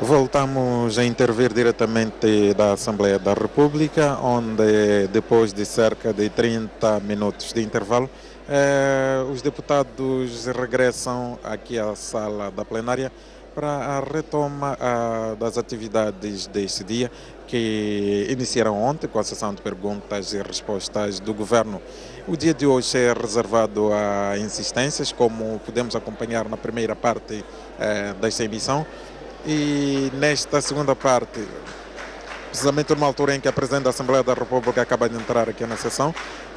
Voltamos a intervir diretamente da Assembleia da República, onde depois de cerca de 30 minutos de intervalo, os deputados regressam aqui à sala da plenária para a retoma das atividades deste dia, que iniciaram ontem com a sessão de perguntas e respostas do Governo. O dia de hoje é reservado a insistências, como podemos acompanhar na primeira parte desta emissão. E nesta segunda parte, precisamente numa altura em que a Presidente da Assembleia da República acaba de entrar aqui na sessão,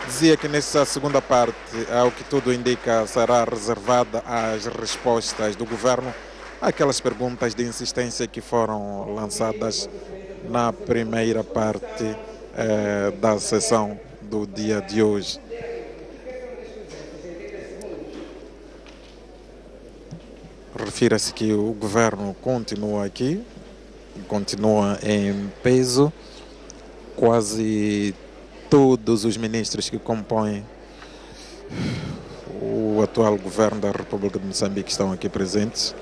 dizia que nesta segunda parte, ao que tudo indica, será reservada às respostas do Governo àquelas perguntas de insistência que foram lançadas na primeira parte da sessão do dia de hoje. Refira-se que o Governo continua aqui, continua em peso. Quase todos os ministros que compõem o atual Governo da República de Moçambique estão aqui presentes.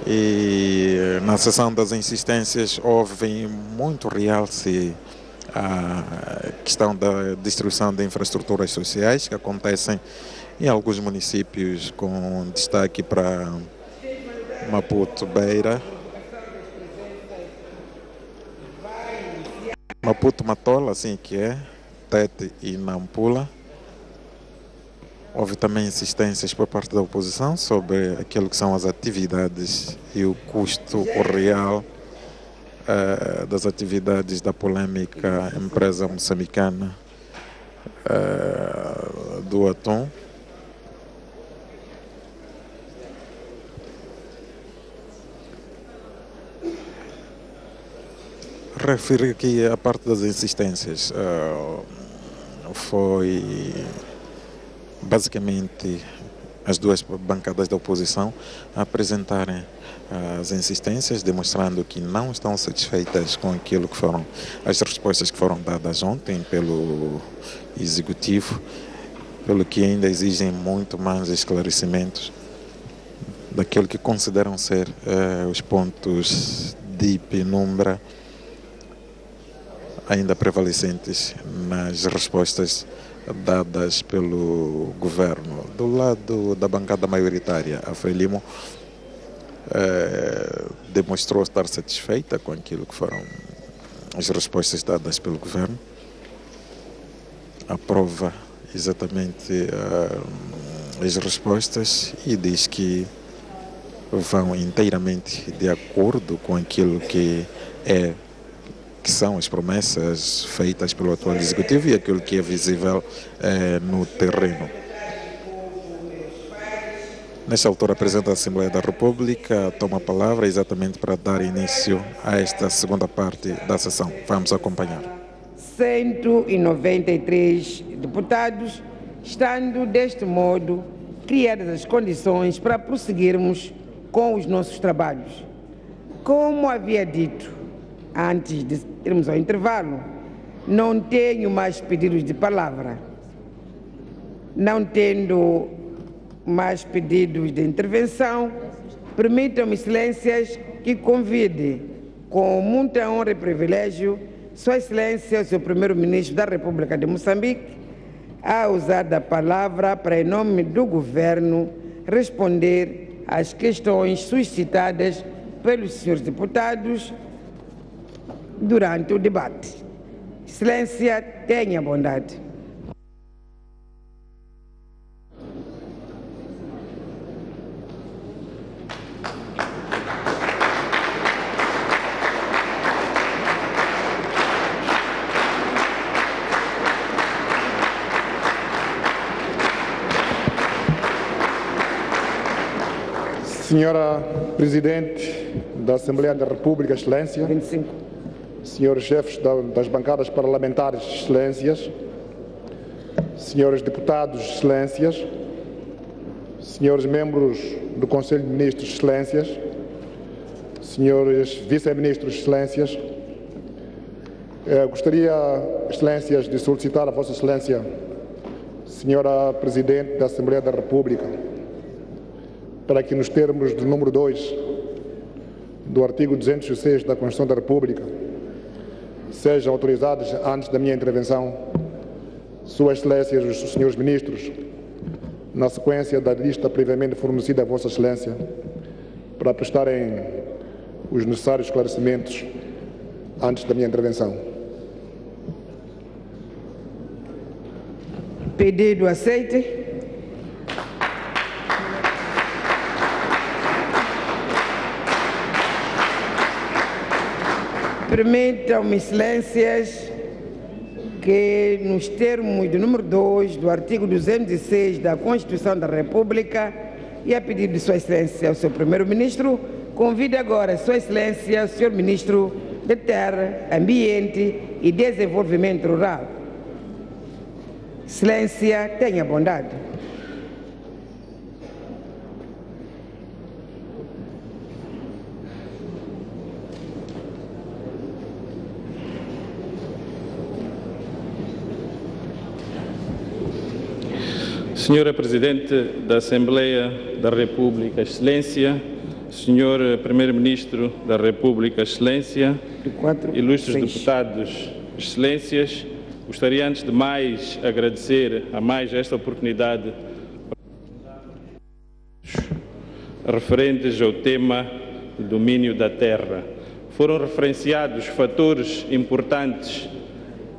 E na sessão das insistências houve muito realce a questão da destruição de infraestruturas sociais que acontecem em alguns municípios, com destaque para Maputo, Beira, Maputo, Matola, assim que é, Tete e Nampula. Houve também insistências por parte da oposição sobre aquilo que são as atividades e o custo real das atividades da polêmica empresa moçambicana do atum. Refiro aqui a parte das insistências. Foi basicamente as duas bancadas da oposição a apresentarem as insistências, demonstrando que não estão satisfeitas com aquilo que foram as respostas que foram dadas ontem pelo Executivo, pelo que ainda exigem muito mais esclarecimentos daquilo que consideram ser os pontos de penumbra ainda prevalecentes nas respostas dadas pelo Governo. Do lado da bancada maioritária, a Frelimo demonstrou estar satisfeita com aquilo que foram as respostas dadas pelo Governo. Aprova exatamente as respostas e diz que vão inteiramente de acordo com aquilo que são as promessas feitas pelo atual Executivo e aquilo que é visível no terreno. Nesta altura, a Presidente da Assembleia da República toma a palavra exatamente para dar início a esta segunda parte da sessão. Vamos acompanhar. 193 deputados, estando deste modo criadas as condições para prosseguirmos com os nossos trabalhos. Como havia dito antes de irmos ao intervalo, não tenho mais pedidos de palavra. Não tendo mais pedidos de intervenção, permitam-me, excelências, que convide, com muita honra e privilégio, Sua Excelência, o Sr. Primeiro-Ministro da República de Moçambique, a usar da palavra para, em nome do Governo, responder às questões suscitadas pelos senhores deputados durante o debate. Excelência, tenha bondade. Senhora Presidente da Assembleia da República, Excelência. 25. Senhores chefes das bancadas parlamentares, Excelências. Senhores deputados, Excelências. Senhores membros do Conselho de Ministros, Excelências. Senhores vice-ministros, Excelências. Gostaria, Excelências, de solicitar a Vossa Excelência, Senhora Presidente da Assembleia da República, para que, nos termos do número 2 do artigo 206 da Constituição da República, sejam autorizados, antes da minha intervenção, Suas Excelências, os senhores ministros, na sequência da lista previamente fornecida a Vossa Excelência, para prestarem os necessários esclarecimentos antes da minha intervenção. Pedido aceite. Permitam-me, Excelências, que nos termos do número 2 do artigo 206 da Constituição da República e a pedido de Sua Excelência, o seu Primeiro-Ministro, convido agora Sua Excelência, o Senhor Ministro de Terra, Ambiente e Desenvolvimento Rural. Excelência, tenha bondade. Senhora Presidente da Assembleia da República, Excelência, Senhor Primeiro-Ministro da República, Excelência, ilustres deputados, Excelências, gostaria antes de mais agradecer a mais esta oportunidade referentes ao tema do domínio da terra. Foram referenciados fatores importantes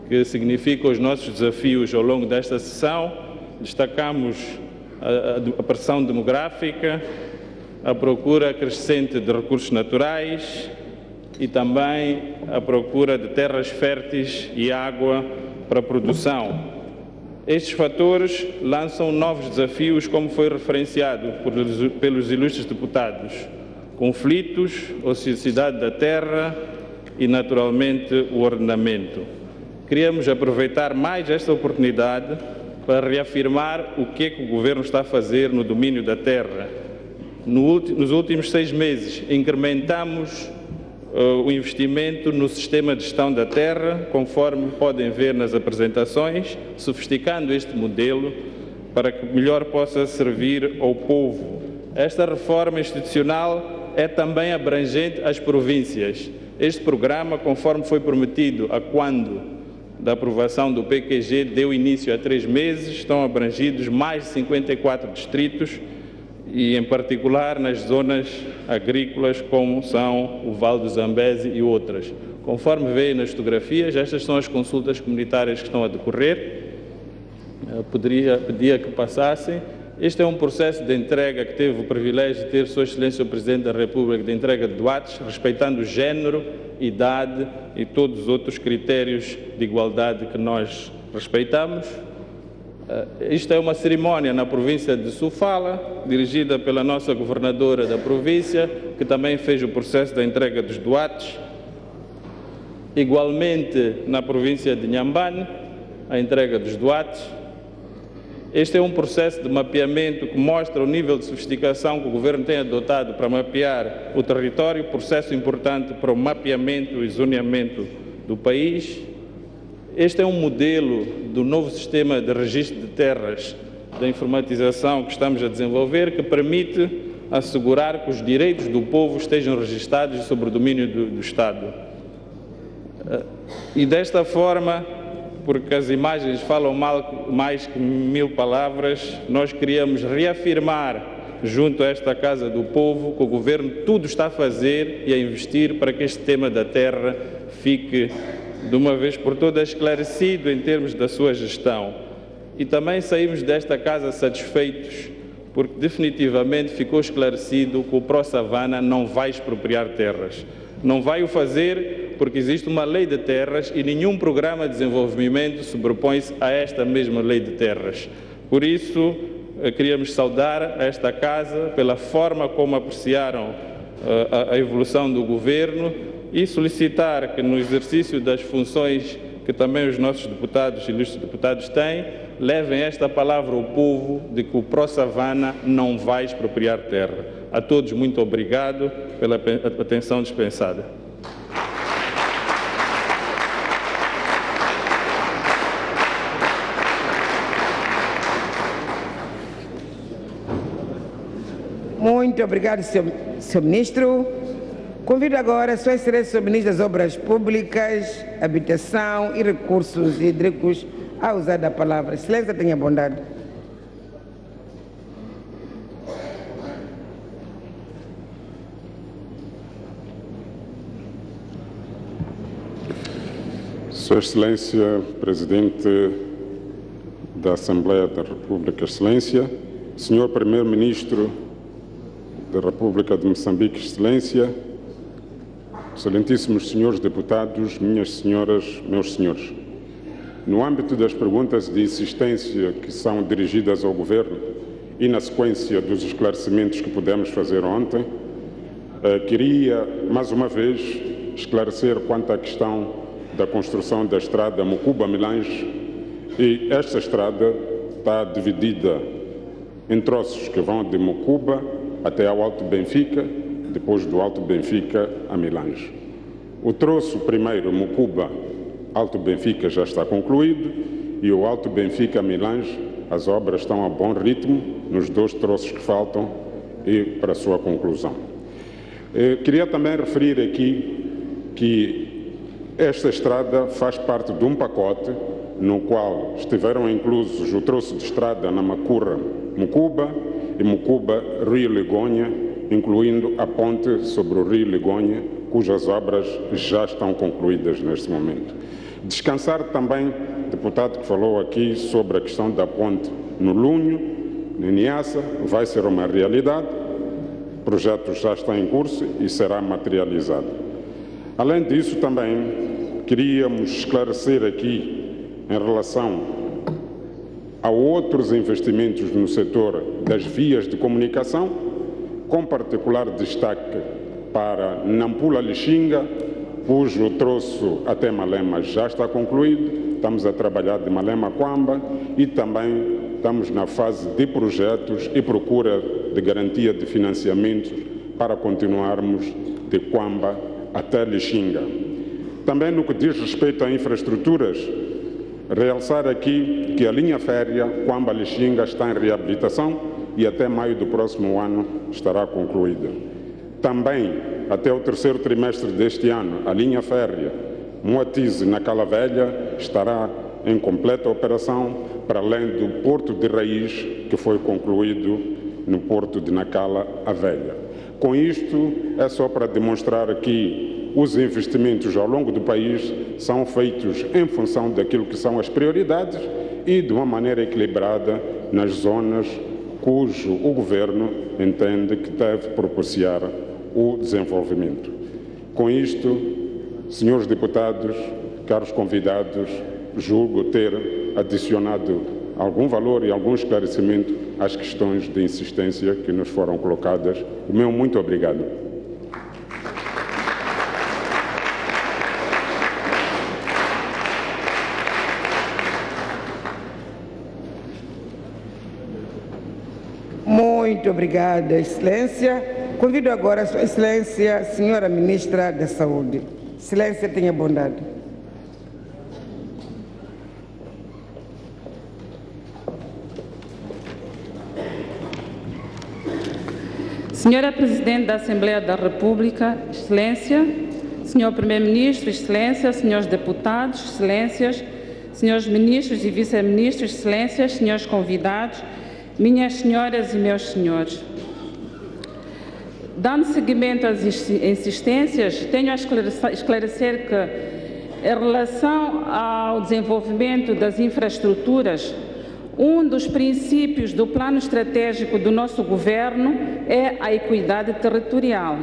que significam os nossos desafios ao longo desta sessão. Destacamos a pressão demográfica, a procura crescente de recursos naturais e também a procura de terras férteis e água para a produção. Estes fatores lançam novos desafios, como foi referenciado pelos ilustres deputados: conflitos, ociosidade da terra e, naturalmente, o ordenamento. Queríamos aproveitar mais esta oportunidade para reafirmar o que o Governo está a fazer no domínio da terra. Nos últimos 6 meses, incrementamos o investimento no sistema de gestão da terra, conforme podem ver nas apresentações, sofisticando este modelo para que melhor possa servir ao povo. Esta reforma institucional é também abrangente às províncias. Este programa, conforme foi prometido quando da aprovação do PQG, deu início há 3 meses, estão abrangidos mais de 54 distritos e, em particular, nas zonas agrícolas, como são o Vale do Zambeze e outras. Conforme veio nas fotografias, estas são as consultas comunitárias que estão a decorrer. Pedia que passassem. Este é um processo de entrega que teve o privilégio de ter Sua Excelência o Presidente da República, de entrega de doados, respeitando o género, idade e todos os outros critérios de igualdade que nós respeitamos. Isto é uma cerimónia na província de Sofala, dirigida pela nossa governadora da província, que também fez o processo da entrega dos doados. Igualmente, na província de Inhambane, a entrega dos doados. Este é um processo de mapeamento que mostra o nível de sofisticação que o Governo tem adotado para mapear o território, processo importante para o mapeamento e zoneamento do país. Este é um modelo do novo sistema de registro de terras, da informatização que estamos a desenvolver, que permite assegurar que os direitos do povo estejam registados sobre o domínio do Estado. E desta forma, porque as imagens falam mais que 1000 palavras, nós queríamos reafirmar junto a esta Casa do Povo que o Governo tudo está a fazer e a investir para que este tema da terra fique de uma vez por todas esclarecido em termos da sua gestão. E também saímos desta casa satisfeitos porque definitivamente ficou esclarecido que o Pro-Savana não vai expropriar terras. Não vai o fazer porque existe uma lei de terras e nenhum programa de desenvolvimento sobrepõe-se a esta mesma lei de terras. Por isso, queríamos saudar esta Casa pela forma como apreciaram a evolução do Governo e solicitar que no exercício das funções que também os nossos deputados e ilustres deputados têm, levem esta palavra ao povo de que o Pro-Savana não vai expropriar terra. A todos, muito obrigado pela atenção dispensada. Muito Muito obrigado, Sr. Ministro. Convido agora a Sua Excelência, o Ministro das Obras Públicas, Habitação e Recursos Hídricos a usar da palavra. Excelência, tenha bondade. Sua Excelência, Presidente da Assembleia da República, Excelência, Senhor Primeiro-Ministro da República de Moçambique, Excelência, Excelentíssimos Senhores Deputados, minhas senhoras, meus senhores. No âmbito das perguntas de insistência que são dirigidas ao Governo e na sequência dos esclarecimentos que pudemos fazer ontem, queria, mais uma vez, esclarecer quanto à questão da construção da estrada Mucuba-Milange, e esta estrada está dividida em troços que vão de Mucuba até ao Alto Benfica, depois do Alto Benfica a Milange. O troço primeiro, Mucuba-Alto Benfica, já está concluído, e o Alto Benfica-Milange, as obras estão a bom ritmo nos 2 troços que faltam e para a sua conclusão. Queria também referir aqui que esta estrada faz parte de um pacote no qual estiveram inclusos o troço de estrada na Macurra-Mucuba e Mucuba-Rio Ligonha, incluindo a ponte sobre o Rio Ligonha, cujas obras já estão concluídas neste momento. Descansar também, deputado que falou aqui sobre a questão da ponte no Lunho, no Niassa, vai ser uma realidade, o projeto já está em curso e será materializado. Além disso, também queríamos esclarecer aqui em relação a outros investimentos no setor das vias de comunicação, com particular destaque para Nampula-Lixinga, cujo troço até Malema já está concluído. Estamos a trabalhar de Malema a Quamba e também estamos na fase de projetos e procura de garantia de financiamento para continuarmos de Quamba até Lixinga. Também no que diz respeito a infraestruturas, realçar aqui que a linha férrea Quamba-Lixinga está em reabilitação e até maio do próximo ano estará concluída. Também, até o 3º trimestre deste ano, a linha férrea Moatize na Cala Velha estará em completa operação, para além do porto de raiz que foi concluído no porto de Nacala a Velha. Com isto, é só para demonstrar que os investimentos ao longo do país são feitos em função daquilo que são as prioridades e de uma maneira equilibrada nas zonas cujo o Governo entende que deve propiciar o desenvolvimento. Com isto, senhores deputados, caros convidados, julgo ter adicionado algum valor e algum esclarecimento às questões de insistência que nos foram colocadas. O meu muito obrigado. Muito obrigada, Excelência. Convido agora a Sua Excelência, Senhora Ministra da Saúde. Excelência, tenha bondade. Senhora Presidente da Assembleia da República, Excelência, Senhor Primeiro-Ministro, Excelência, senhores deputados, Excelências, senhores ministros e vice-ministros, Excelências, senhores convidados, minhas senhoras e meus senhores. Dando seguimento às insistências, tenho a esclarecer que, em relação ao desenvolvimento das infraestruturas, um dos princípios do plano estratégico do nosso governo é a equidade territorial.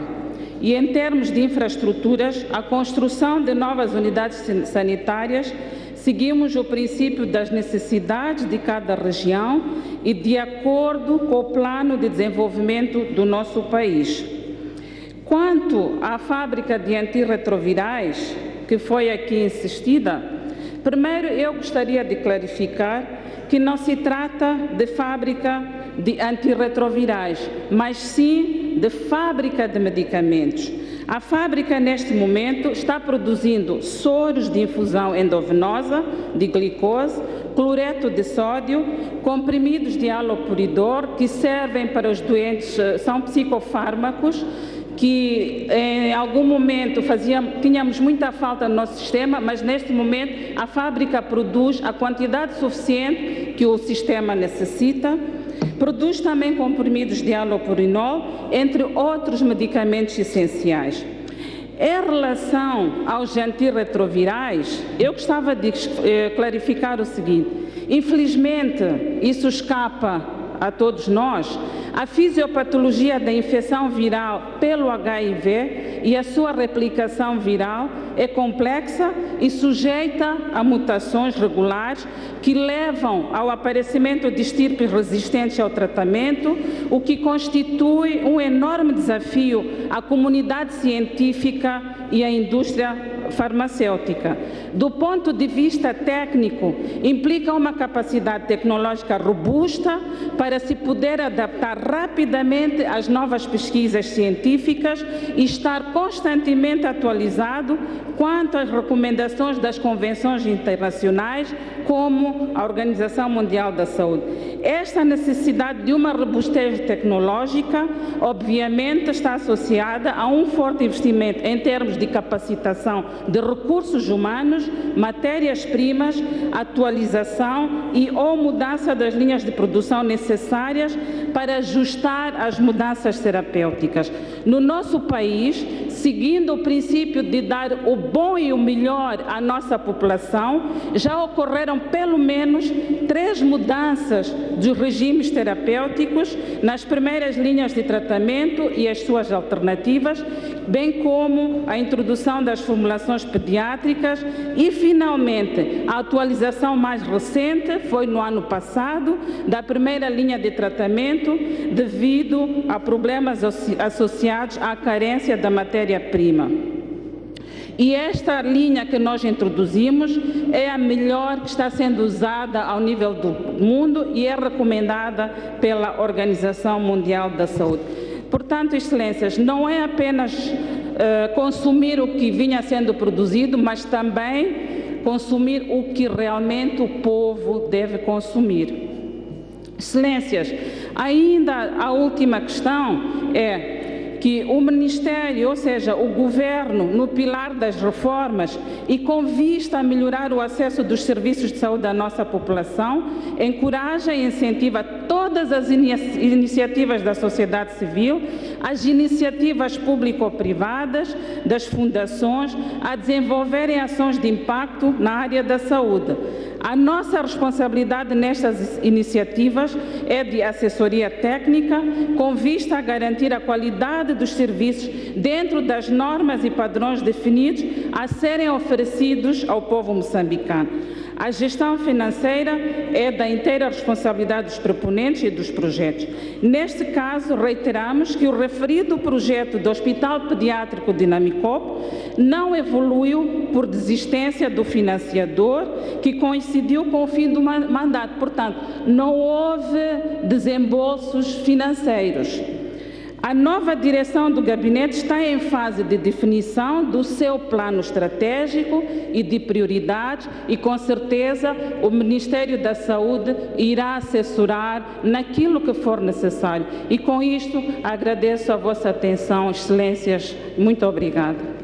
E, em termos de infraestruturas, a construção de novas unidades sanitárias, seguimos o princípio das necessidades de cada região e de acordo com o plano de desenvolvimento do nosso país. Quanto à fábrica de antirretrovirais, que foi aqui insistida, primeiro eu gostaria de clarificar que não se trata de fábrica de antirretrovirais, mas sim de fábrica de medicamentos. A fábrica, neste momento, está produzindo soros de infusão endovenosa de glicose, cloreto de sódio, comprimidos de halopuridor, que servem para os doentes, são psicofármacos, que em algum momento tínhamos muita falta no nosso sistema, mas neste momento a fábrica produz a quantidade suficiente que o sistema necessita. Produz também comprimidos de halopurinol, entre outros medicamentos essenciais. Em relação aos antirretrovirais, eu gostava de clarificar o seguinte: infelizmente, isso escapa a todos nós, a fisiopatologia da infecção viral pelo HIV e a sua replicação viral é complexa e sujeita a mutações regulares que levam ao aparecimento de estirpes resistentes ao tratamento, o que constitui um enorme desafio à comunidade científica e à indústria farmacêutica. Do ponto de vista técnico, implica uma capacidade tecnológica robusta para se poder adaptar rapidamente às novas pesquisas científicas e estar constantemente atualizado quanto às recomendações das convenções internacionais, como a Organização Mundial da Saúde. Esta necessidade de uma robustez tecnológica, obviamente, está associada a um forte investimento em termos de capacitação de recursos humanos, matérias-primas, atualização e ou mudança das linhas de produção necessárias para ajustar as mudanças terapêuticas. No nosso país, seguindo o princípio de dar o bom e o melhor à nossa população, já ocorreram pelo menos 3 mudanças dos regimes terapêuticos nas primeiras linhas de tratamento e as suas alternativas, bem como a introdução das formulações pediátricas e, finalmente, a atualização mais recente foi no ano passado da primeira linha de tratamento devido a problemas associados à carência da matéria-prima. E esta linha que nós introduzimos é a melhor que está sendo usada ao nível do mundo e é recomendada pela Organização Mundial da Saúde. Portanto, Excelências, não é apenas consumir o que vinha sendo produzido, mas também consumir o que realmente o povo deve consumir. Excelências, ainda a última questão é que o Ministério, ou seja, o Governo, no pilar das reformas e com vista a melhorar o acesso dos serviços de saúde à nossa população, encoraja e incentiva todas as iniciativas da sociedade civil, as iniciativas público-privadas, das fundações, a desenvolverem ações de impacto na área da saúde. A nossa responsabilidade nestas iniciativas é de assessoria técnica, com vista a garantir a qualidade dos serviços dentro das normas e padrões definidos a serem oferecidos ao povo moçambicano. A gestão financeira é da inteira responsabilidade dos proponentes e dos projetos. Neste caso, reiteramos que o referido projeto do Hospital Pediátrico de Namicop não evoluiu por desistência do financiador, que coincidiu com o fim do mandato. Portanto, não houve desembolsos financeiros. A nova direção do gabinete está em fase de definição do seu plano estratégico e de prioridades e, com certeza, o Ministério da Saúde irá assessorar naquilo que for necessário. E, com isto, agradeço a vossa atenção, Excelências. Muito obrigada.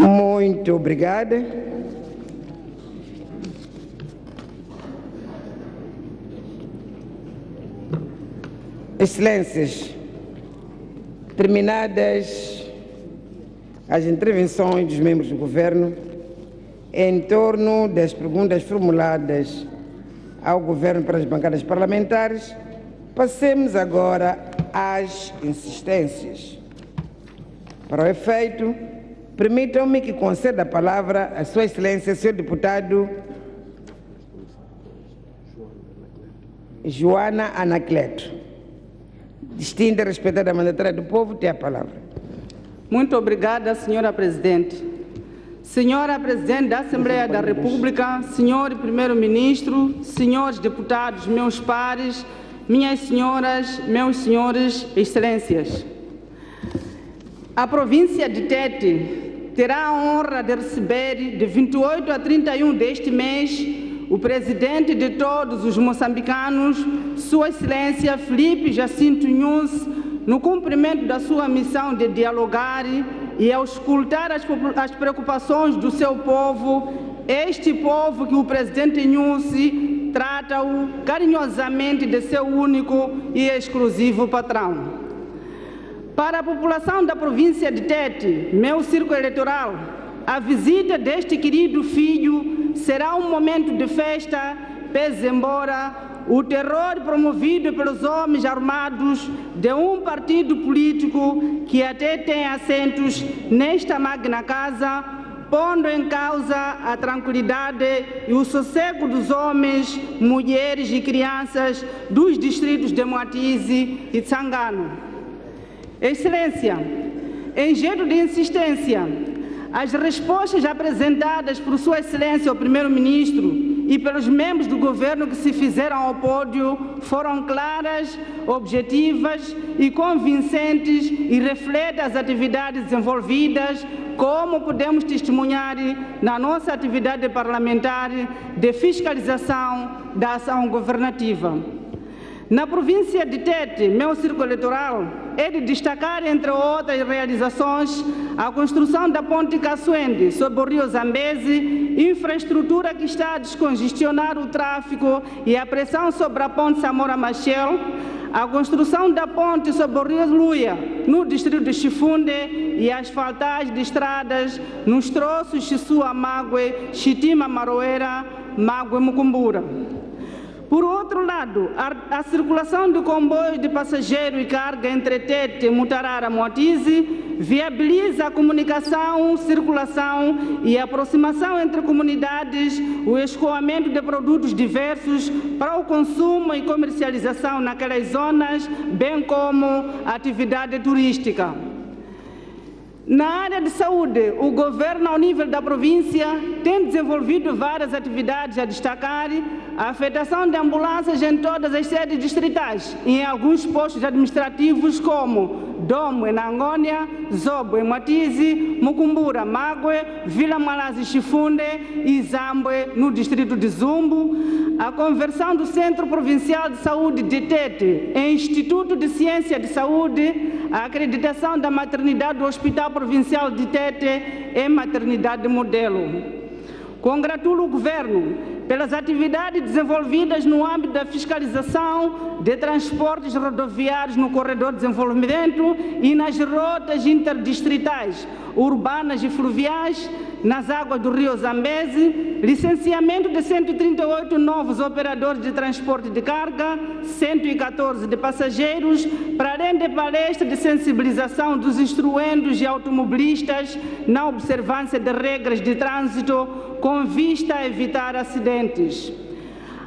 Muito obrigada. Excelências, terminadas as intervenções dos membros do Governo em torno das perguntas formuladas ao Governo pelas bancadas parlamentares, passemos agora às insistências. Para o efeito, permitam-me que conceda a palavra à Sua Excelência, Sr. Deputado Joana Anacleto, Distinta e respeitada mandatária do povo, tem a palavra. Muito obrigada, senhora Presidente. Senhora Presidente da Assembleia da República, senhor Primeiro-Ministro, senhores deputados, meus pares, minhas senhoras, meus senhores, excelências. A província de Tete terá a honra de receber, de 28 a 31 deste mês, o presidente de todos os moçambicanos, Sua Excelência Filipe Jacinto Nunes, no cumprimento da sua missão de dialogar e auscultar as preocupações do seu povo, este povo que o presidente Nunes trata-o carinhosamente de seu único e exclusivo patrão. Para a população da província de Tete, meu círculo eleitoral, a visita deste querido filho será um momento de festa, pese embora o terror promovido pelos homens armados de um partido político que até tem assentos nesta magna casa, pondo em causa a tranquilidade e o sossego dos homens, mulheres e crianças dos distritos de Moatize e Tsangano. Excelência, em jeito de insistência, as respostas apresentadas por Sua Excelência, o Primeiro-Ministro, e pelos membros do governo que se fizeram ao pódio foram claras, objetivas e convincentes e refletem as atividades desenvolvidas, como podemos testemunhar na nossa atividade parlamentar de fiscalização da ação governativa. Na província de Tete, meu círculo eleitoral, é de destacar, entre outras realizações, a construção da ponte Caçuende sobre o rio Zambeze, infraestrutura que está a descongestionar o tráfego e a pressão sobre a ponte Samora Machel, a construção da ponte sobre o rio Luia, no distrito de Chifunde, e a asfaltagem de estradas nos troços Xisua Mague, Chitima Maroeira, Mague Mucumbura. Por outro lado, a circulação de comboios de passageiro e carga entre Tete, Mutarara e Moatize viabiliza a comunicação, circulação e aproximação entre comunidades, o escoamento de produtos diversos para o consumo e comercialização naquelas zonas, bem como a atividade turística. Na área de saúde, o governo, ao nível da província, tem desenvolvido várias atividades a destacar: a afetação de ambulâncias em todas as sedes distritais e em alguns postos administrativos como Domo, em Angônia, Zobo, em Moatize, Mucumbura, Mague, Vila Malazi, Chifunde e Zambwe, no distrito de Zumbo; a conversão do Centro Provincial de Saúde de Tete em Instituto de Ciência de Saúde; a acreditação da maternidade do Hospital Provincial de Tete em maternidade modelo. Congratulo o governo pelas atividades desenvolvidas no âmbito da fiscalização de transportes rodoviários no corredor de desenvolvimento e nas rotas interdistritais, urbanas e fluviais, nas águas do rio Zambeze, licenciamento de 138 novos operadores de transporte de carga, 114 de passageiros, para além de palestra de sensibilização dos instruendos e automobilistas na observância de regras de trânsito com vista a evitar acidentes.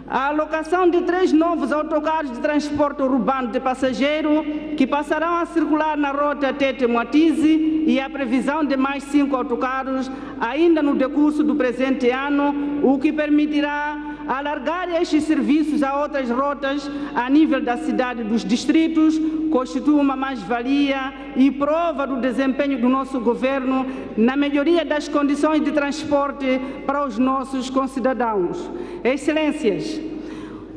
A alocação de 3 novos autocarros de transporte urbano de passageiro que passarão a circular na rota Tete-Moatize e a previsão de mais 5 autocarros ainda no decurso do presente ano, o que permitirá alargar estes serviços a outras rotas a nível da cidade e dos distritos, constitui uma mais-valia e prova do desempenho do nosso governo na melhoria das condições de transporte para os nossos concidadãos. Excelências,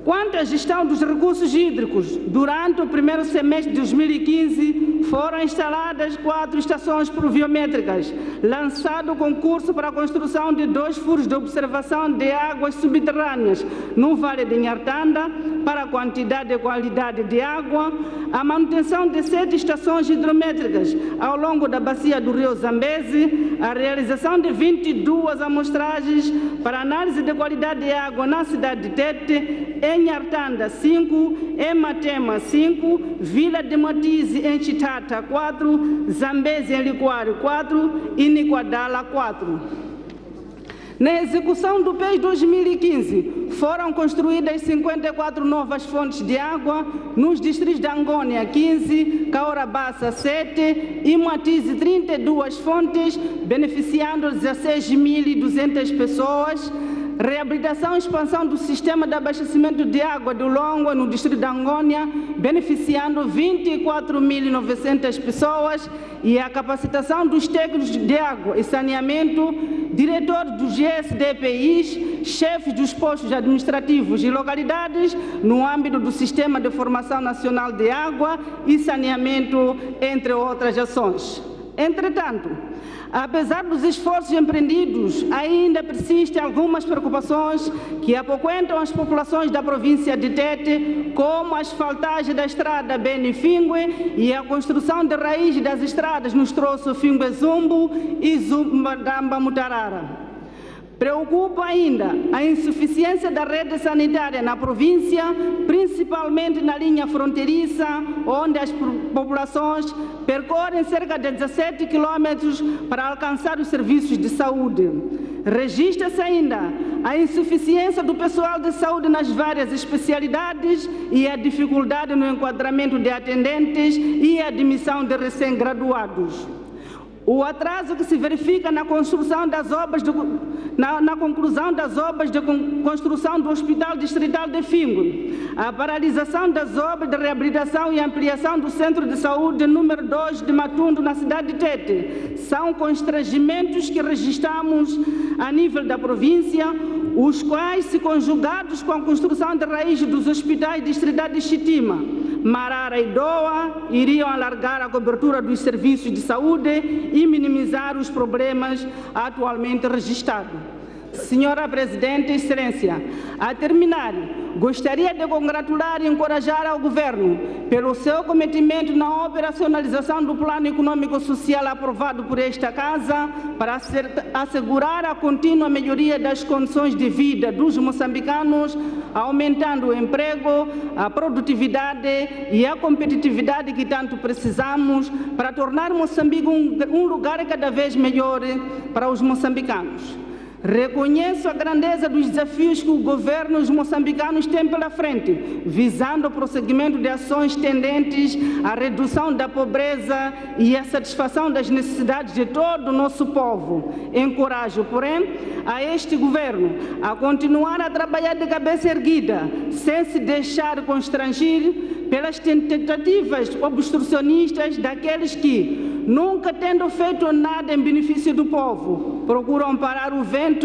quanto à gestão dos recursos hídricos, durante o primeiro semestre de 2015 foram instaladas 4 estações pluviométricas, lançado o concurso para a construção de 2 furos de observação de águas subterrâneas no Vale de Nhartanda, para a quantidade e qualidade de água, a manutenção de 7 estações hidrométricas ao longo da bacia do rio Zambeze, a realização de 22 amostragens para análise de qualidade de água na cidade de Tete, em Nhartanda 5, em Matema 5, Vila de Moatize em Chitata 4, Zambeze em Liquário 4 e Niquadala 4. Na execução do PES 2015, foram construídas 54 novas fontes de água nos distritos de Angônia 15, Caorabassa 7 e Moatize 32 fontes, beneficiando 16.200 pessoas. Reabilitação e expansão do sistema de abastecimento de água do Longo no distrito de Angônia, beneficiando 24.900 pessoas, e a capacitação dos técnicos de água e saneamento, diretores dos GSDPIs, chefes dos postos administrativos e localidades no âmbito do Sistema de Formação Nacional de Água e Saneamento, entre outras ações. Entretanto, apesar dos esforços empreendidos, ainda persistem algumas preocupações que apoquentam as populações da província de Tete, como a asfaltagem da estrada Beni-Fingue e a construção de raiz das estradas nos troços Fingue-Zumbo e Zumbadamba-Mutarara. Preocupa ainda a insuficiência da rede sanitária na província, principalmente na linha fronteiriça, onde as populações percorrem cerca de 17 quilômetros para alcançar os serviços de saúde. Registra-se ainda a insuficiência do pessoal de saúde nas várias especialidades e a dificuldade no enquadramento de atendentes e admissão de recém-graduados. O atraso que se verifica na construção das obras na conclusão das obras de construção do Hospital Distrital de Fingue, a paralisação das obras de reabilitação e ampliação do Centro de Saúde número 2 de Matundo, na cidade de Tete, são constrangimentos que registramos a nível da província, os quais, se conjugados com a construção de raiz dos hospitais distritais de Chitima, Marara e Doa, iriam alargar a cobertura dos serviços de saúde e minimizar os problemas atualmente registrados. Senhora Presidente, Excelência, a terminar, gostaria de congratular e encorajar ao Governo pelo seu cometimento na operacionalização do Plano Econômico-Social aprovado por esta Casa para assegurar a contínua melhoria das condições de vida dos moçambicanos, aumentando o emprego, a produtividade e a competitividade que tanto precisamos para tornar Moçambique um lugar cada vez melhor para os moçambicanos. Reconheço a grandeza dos desafios que o governo e os moçambicanos têm pela frente, visando o prosseguimento de ações tendentes à redução da pobreza e à satisfação das necessidades de todo o nosso povo. Encorajo, porém, a este governo a continuar a trabalhar de cabeça erguida, sem se deixar constranger pelas tentativas obstrucionistas daqueles que, nunca tendo feito nada em benefício do povo, procuram parar o vento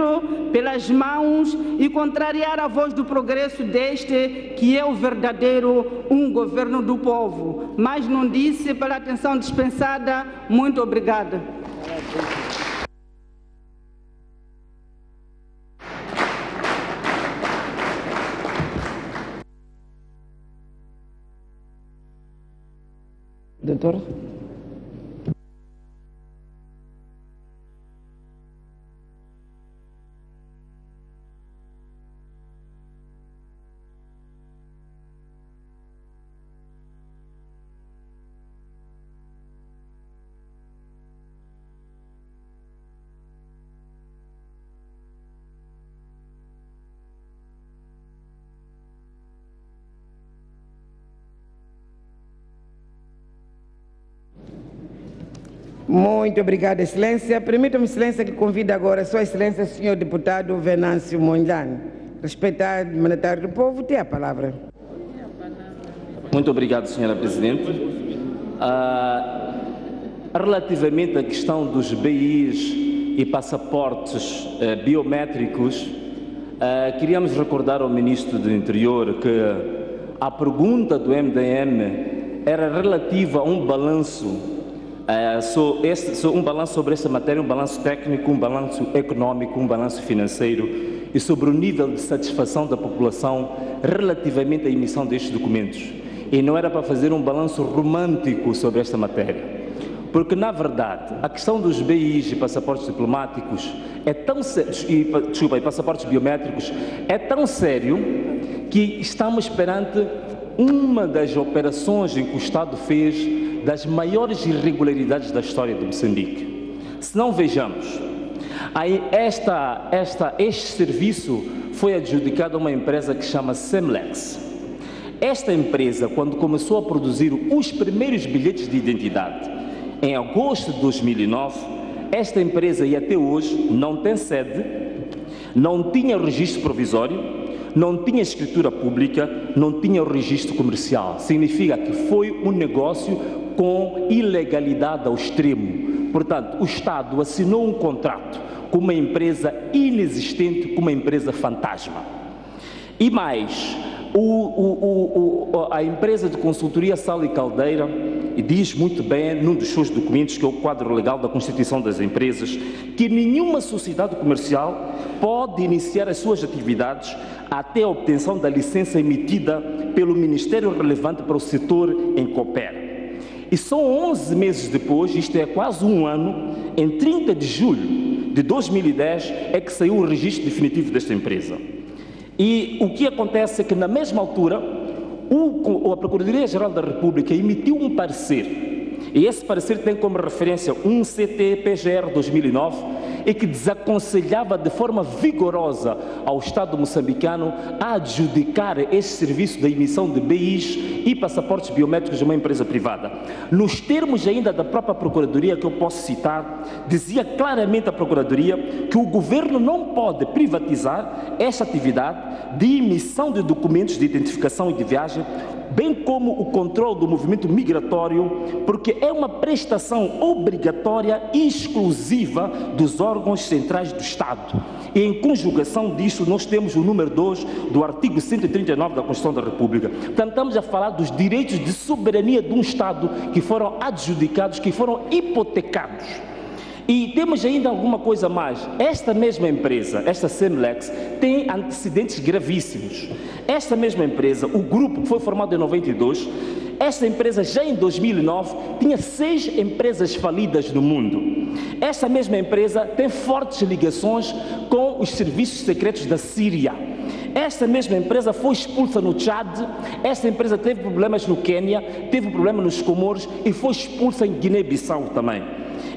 pelas mãos e contrariar a voz do progresso deste, que é o verdadeiro governo do povo. Mas não disse, pela atenção dispensada. Muito obrigada. Doutor? Muito obrigada, Excelência. Permita-me, Excelência, que convide agora a Sua Excelência, Senhor Deputado Venâncio Mondlane. Respeitado mandatário do povo, tem a palavra. Muito obrigado, Senhora Presidente. Relativamente à questão dos BIs e passaportes biométricos, queríamos recordar ao Ministro do Interior que a pergunta do MDM era relativa a um balanço um balanço sobre esta matéria, um balanço técnico, um balanço econômico, um balanço financeiro e sobre o nível de satisfação da população relativamente à emissão destes documentos. E não era para fazer um balanço romântico sobre esta matéria, porque na verdade a questão dos BIs e passaportes diplomáticos é tão sério, e passaportes biométricos é tão sério que estamos perante uma das operações em que o Estado fez das maiores irregularidades da história de Moçambique. Se não vejamos, Este serviço foi adjudicado a uma empresa que se chama Semlex. Esta empresa, quando começou a produzir os primeiros bilhetes de identidade, em agosto de 2009, esta empresa, e até hoje, não tem sede, não tinha registro provisório, não tinha escritura pública, não tinha o registro comercial. Significa que foi um negócio com ilegalidade ao extremo. Portanto, o Estado assinou um contrato com uma empresa inexistente, com uma empresa fantasma. E mais, a empresa de consultoria Sala e Caldeira diz muito bem, num dos seus documentos, que é o quadro legal da Constituição das Empresas, que nenhuma sociedade comercial pode iniciar as suas atividades até a obtenção da licença emitida pelo Ministério relevante para o setor em que opera. E só 11 meses depois, isto é quase um ano, em 30 de julho de 2010, é que saiu o registro definitivo desta empresa. E o que acontece é que, na mesma altura, a Procuradoria-Geral da República emitiu um parecer, e esse parecer tem como referência um CT-PGR 2009, e que desaconselhava de forma vigorosa ao Estado moçambicano a adjudicar este serviço da emissão de BIs e passaportes biométricos de uma empresa privada. Nos termos ainda da própria Procuradoria, que eu posso citar, dizia claramente a Procuradoria que o governo não pode privatizar esta atividade de emissão de documentos de identificação e de viagem, bem como o controle do movimento migratório, porque é uma prestação obrigatória e exclusiva dos órgãos centrais do Estado. E em conjugação disso, nós temos o número 2 do artigo 139 da Constituição da República. Portanto, estamos a falar dos direitos de soberania de um Estado que foram adjudicados, que foram hipotecados. E temos ainda alguma coisa mais. Esta mesma empresa, esta Semlex, tem antecedentes gravíssimos. Esta mesma empresa, o grupo que foi formado em 92, esta empresa já em 2009 tinha 6 empresas falidas no mundo. Esta mesma empresa tem fortes ligações com os serviços secretos da Síria. Esta mesma empresa foi expulsa no Tchad, esta empresa teve problemas no Quênia, teve problema nos Comores e foi expulsa em Guiné-Bissau também.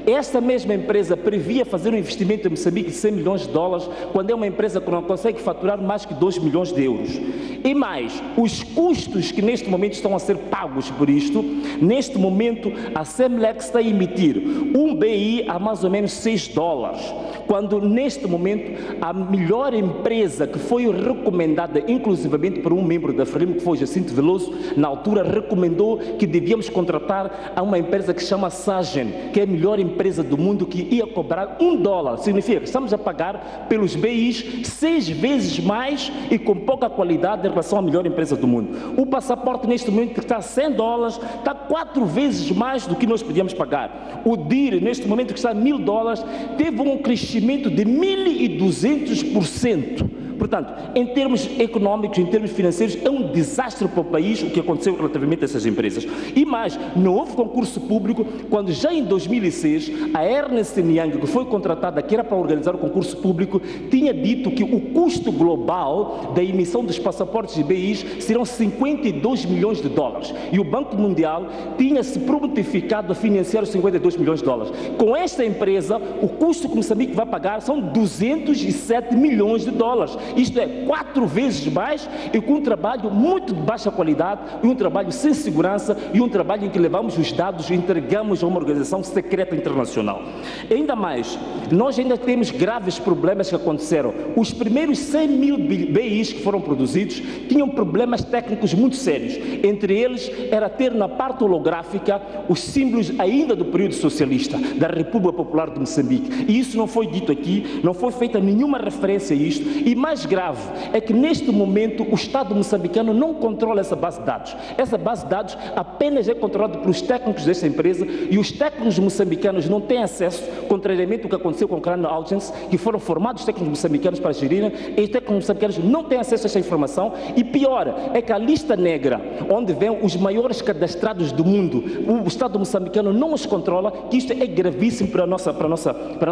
Esta mesma empresa previa fazer um investimento em Moçambique de 100 milhões de dólares, quando é uma empresa que não consegue faturar mais que 2 milhões de euros. E mais, os custos que neste momento estão a ser pagos por isto, neste momento a Semlex está a emitir um BI a mais ou menos 6 dólares, quando neste momento a melhor empresa que foi recomendada, inclusivamente por um membro da Frelimo, que foi Jacinto Veloso, na altura recomendou que devíamos contratar a uma empresa que se chama Sagen, que é a melhor empresa do mundo, que ia cobrar 1 dólar. Significa que estamos a pagar pelos BIs 6 vezes mais e com pouca qualidade em relação à melhor empresa do mundo. O passaporte neste momento que está a 100 dólares, está 4 vezes mais do que nós podíamos pagar. O DIR neste momento que está a 1000 dólares, teve um crescimento de 1200%. Portanto, em termos económicos, em termos financeiros, é um desastre para o país o que aconteceu relativamente a essas empresas. E mais, não houve concurso público, quando já em 2006, a Ernst & Young, que foi contratada, que era para organizar o concurso público, tinha dito que o custo global da emissão dos passaportes e BIs serão 52 milhões de dólares. E o Banco Mundial tinha se prontificado a financiar os 52 milhões de dólares. Com esta empresa, o custo que Moçambique vai pagar são 207 milhões de dólares. Isto é 4 vezes mais e com um trabalho muito de baixa qualidade e um trabalho sem segurança e um trabalho em que levamos os dados e entregamos a uma organização secreta internacional. E ainda mais, nós ainda temos graves problemas que aconteceram. Os primeiros 100 mil BIs que foram produzidos tinham problemas técnicos muito sérios. Entre eles era ter na parte holográfica os símbolos ainda do período socialista, da República Popular de Moçambique. E isso não foi dito aqui, não foi feita nenhuma referência a isto. E mais grave é que neste momento o Estado moçambicano não controla essa base de dados. Essa base de dados apenas é controlada pelos técnicos desta empresa e os técnicos moçambicanos não têm acesso, contrariamente ao que aconteceu com o Crown Agents, que foram formados técnicos moçambicanos para gerirem, e os técnicos moçambicanos não têm acesso a esta informação. E pior é que a lista negra, onde vêm os maiores cadastrados do mundo, o Estado moçambicano não os controla, que isto é gravíssimo para a nossa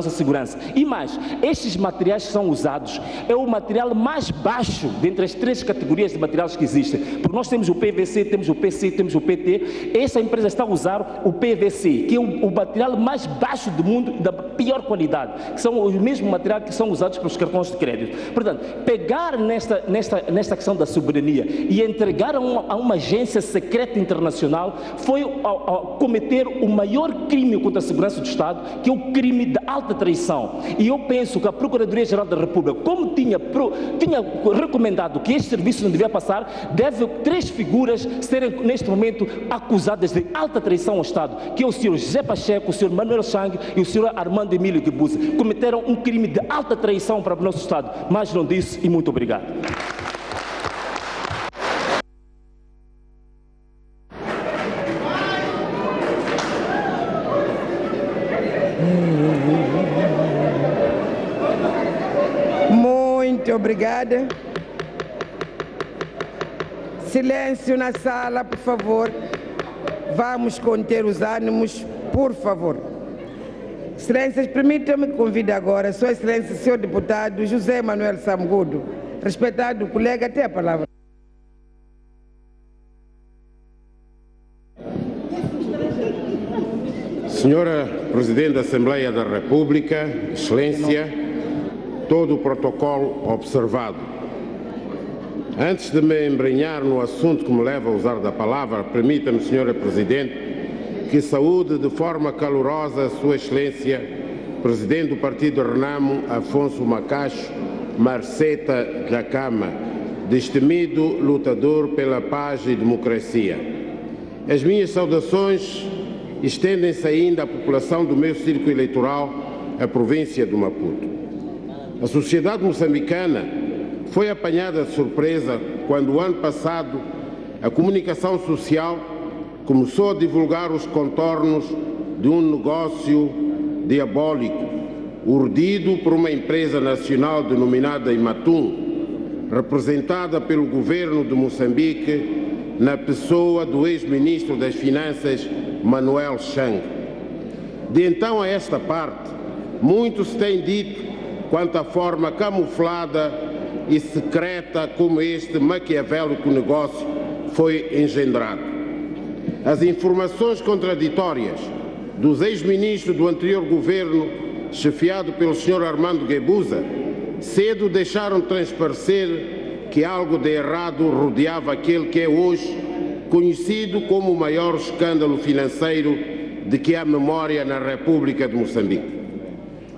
segurança. E mais, estes materiais que são usados, é o material material mais baixo dentre as 3 categorias de materiais que existem. Porque nós temos o PVC, temos o PC, temos o PT. Essa empresa está a usar o PVC, que é o material mais baixo do mundo, da pior qualidade, que são os mesmos materiais que são usados pelos cartões de crédito. Portanto, pegar nesta questão da soberania e entregar a uma agência secreta internacional foi cometer o maior crime contra a segurança do Estado, que é o crime da alta traição. E eu penso que a Procuradoria-Geral da República, como tinha recomendado que este serviço não devia passar, deve 3 figuras serem neste momento acusadas de alta traição ao Estado, que é o senhor José Pacheco, o senhor Manuel Chang e o senhor Armando Emílio Guebuza. Cometeram um crime de alta traição para o nosso Estado. Mais não disse e muito obrigado. Muito obrigada. Silêncio na sala, por favor. Vamos conter os ânimos, por favor. Excelências, permitam-me convidar agora Sua Excelência, Senhor Deputado José Manuel Samgudo. Respeitado colega, tem a palavra. Senhora Presidente da Assembleia da República, Excelência, todo o protocolo observado. Antes de me embrenhar no assunto que me leva a usar da palavra, permita-me, Senhora Presidente, que saúde de forma calorosa Sua Excelência, Presidente do Partido Renamo, Afonso Macacho Marceta Jacama, destemido lutador pela paz e democracia. As minhas saudações estendem-se ainda à população do meu círculo eleitoral, a província do Maputo. A sociedade moçambicana foi apanhada de surpresa quando, o ano passado, a comunicação social começou a divulgar os contornos de um negócio diabólico, urdido por uma empresa nacional denominada Imatum, representada pelo governo de Moçambique, na pessoa do ex-ministro das Finanças, Manuel Chang. De então a esta parte, muito se tem dito quanto à forma camuflada e secreta como este maquiavélico negócio foi engendrado. As informações contraditórias dos ex-ministros do anterior governo, chefiado pelo Sr. Armando Guebuza, cedo deixaram transparecer que algo de errado rodeava aquele que é hoje conhecido como o maior escândalo financeiro de que há memória na República de Moçambique.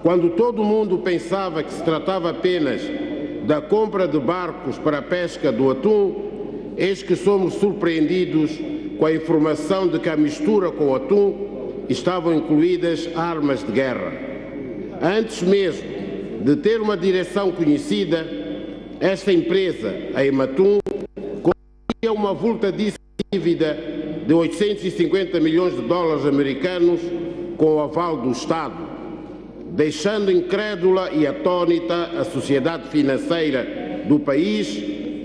Quando todo mundo pensava que se tratava apenas da compra de barcos para a pesca do atum, eis que somos surpreendidos com a informação de que a mistura com o atum estavam incluídas armas de guerra. Antes mesmo de ter uma direção conhecida, esta empresa, a Imatum, tinha uma avultadíssima dívida de 850 milhões de dólares americanos com o aval do Estado, deixando incrédula e atônita a sociedade financeira do país,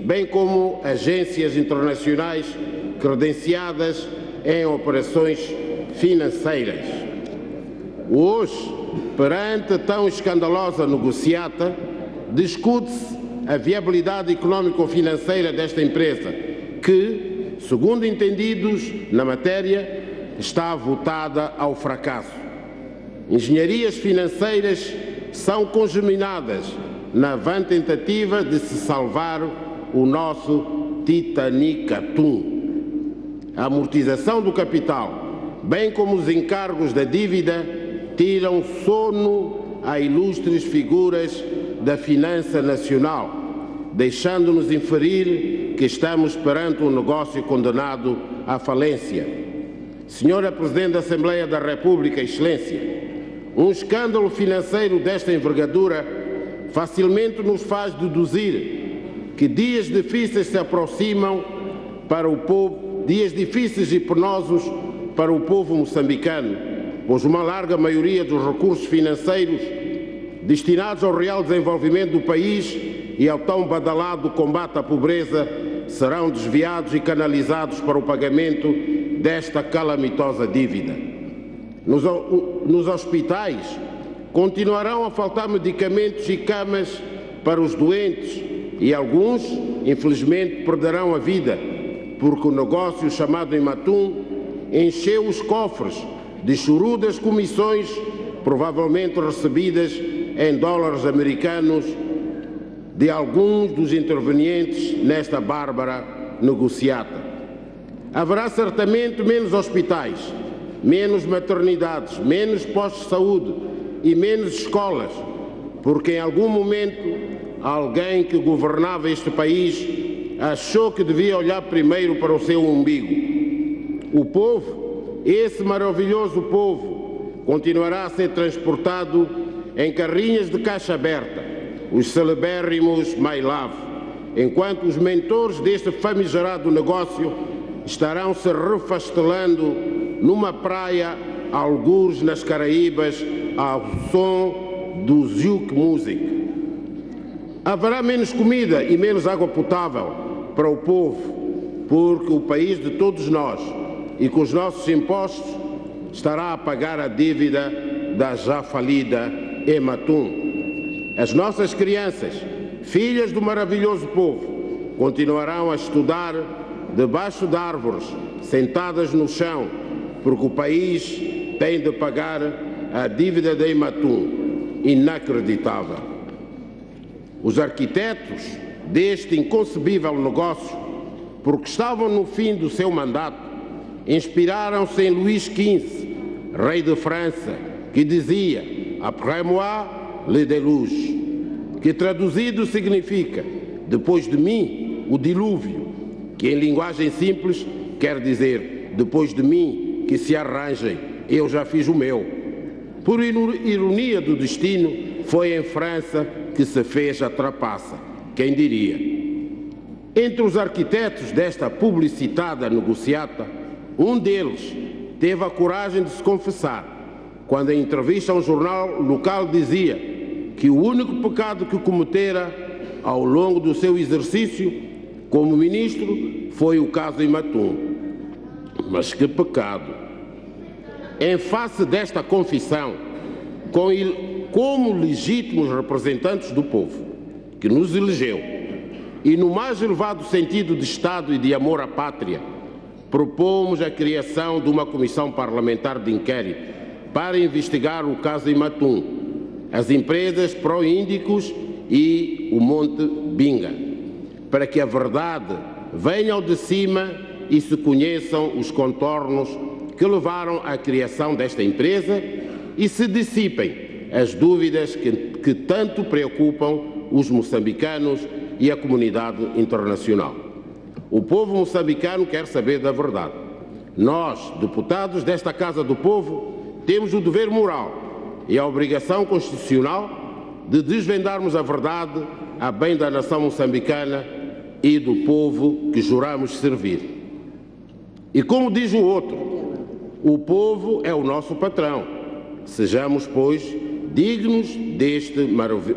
bem como agências internacionais credenciadas em operações financeiras. Hoje, perante tão escandalosa negociata, discute-se a viabilidade econômico-financeira desta empresa, que, segundo entendidos na matéria, está votada ao fracasso. Engenharias financeiras são congeminadas na vã tentativa de se salvar o nosso Titanic Atum. A amortização do capital, bem como os encargos da dívida, tiram sono a ilustres figuras da finança nacional, deixando-nos inferir que estamos perante um negócio condenado à falência. Senhora Presidente da Assembleia da República, Excelência, um escândalo financeiro desta envergadura facilmente nos faz deduzir que dias difíceis se aproximam para o povo, dias difíceis e penosos para o povo moçambicano, pois uma larga maioria dos recursos financeiros destinados ao real desenvolvimento do país e ao tão badalado combate à pobreza serão desviados e canalizados para o pagamento desta calamitosa dívida. Nos hospitais continuarão a faltar medicamentos e camas para os doentes e alguns, infelizmente, perderão a vida, porque o negócio chamado Imatum encheu os cofres de chorudas comissões, provavelmente recebidas em dólares americanos, de alguns dos intervenientes nesta bárbara negociata. Haverá certamente menos hospitais, menos maternidades, menos postos de saúde e menos escolas, porque em algum momento alguém que governava este país achou que devia olhar primeiro para o seu umbigo. O povo, esse maravilhoso povo, continuará a ser transportado em carrinhas de caixa aberta, os celebérrimos My Love, enquanto os mentores deste famigerado negócio estarão se refastelando numa praia, algures nas Caraíbas, ao som do Zouk Music. Haverá menos comida e menos água potável para o povo, porque o país de todos nós e com os nossos impostos estará a pagar a dívida da já falida Imatum. As nossas crianças, filhas do maravilhoso povo, continuarão a estudar debaixo de árvores, sentadas no chão, porque o país tem de pagar a dívida da Imatum, inacreditável. Os arquitetos deste inconcebível negócio, porque estavam no fim do seu mandato, inspiraram-se em Luís XV, rei de França, que dizia «Après moi, le déluge», que traduzido significa «Depois de mim, o dilúvio», que em linguagem simples quer dizer «Depois de mim, que se arranjem, eu já fiz o meu». Por ironia do destino, foi em França que se fez a trapaça. Quem diria? Entre os arquitetos desta publicitada negociata, um deles teve a coragem de se confessar, quando em entrevista a um jornal local dizia que o único pecado que cometera ao longo do seu exercício como ministro foi o caso Imatum. Mas que pecado! Em face desta confissão, como legítimos representantes do povo que nos elegeu e no mais elevado sentido de Estado e de amor à pátria, propomos a criação de uma comissão parlamentar de inquérito para investigar o caso Imatum, as empresas Proíndicos e o Monte Binga, para que a verdade venha ao de cima e se conheçam os contornos que levaram à criação desta empresa e se dissipem as dúvidas que tanto preocupam os moçambicanos e a comunidade internacional. O povo moçambicano quer saber da verdade. Nós, deputados desta Casa do Povo, temos o dever moral e a obrigação constitucional de desvendarmos a verdade a bem da nação moçambicana e do povo que juramos servir. E como diz o outro, o povo é o nosso patrão. Sejamos, pois, dignos deste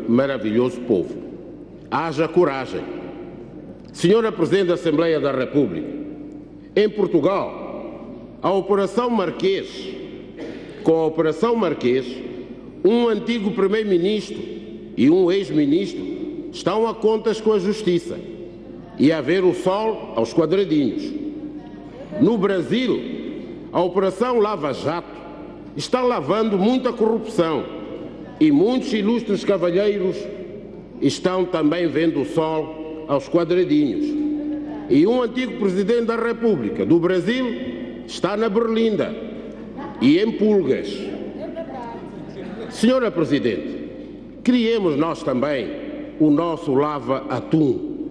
maravilhoso povo. Haja coragem. Senhora Presidente da Assembleia da República, em Portugal, a Operação Marquês, com a Operação Marquês, um antigo primeiro-ministro e um ex-ministro estão a contas com a Justiça e a ver o sol aos quadradinhos. No Brasil, a Operação Lava Jato está lavando muita corrupção e muitos ilustres cavalheiros estão também vendo o sol aos quadradinhos. E um antigo presidente da República do Brasil está na Berlinda e em pulgas. Senhora Presidente, criemos nós também o nosso lava-atum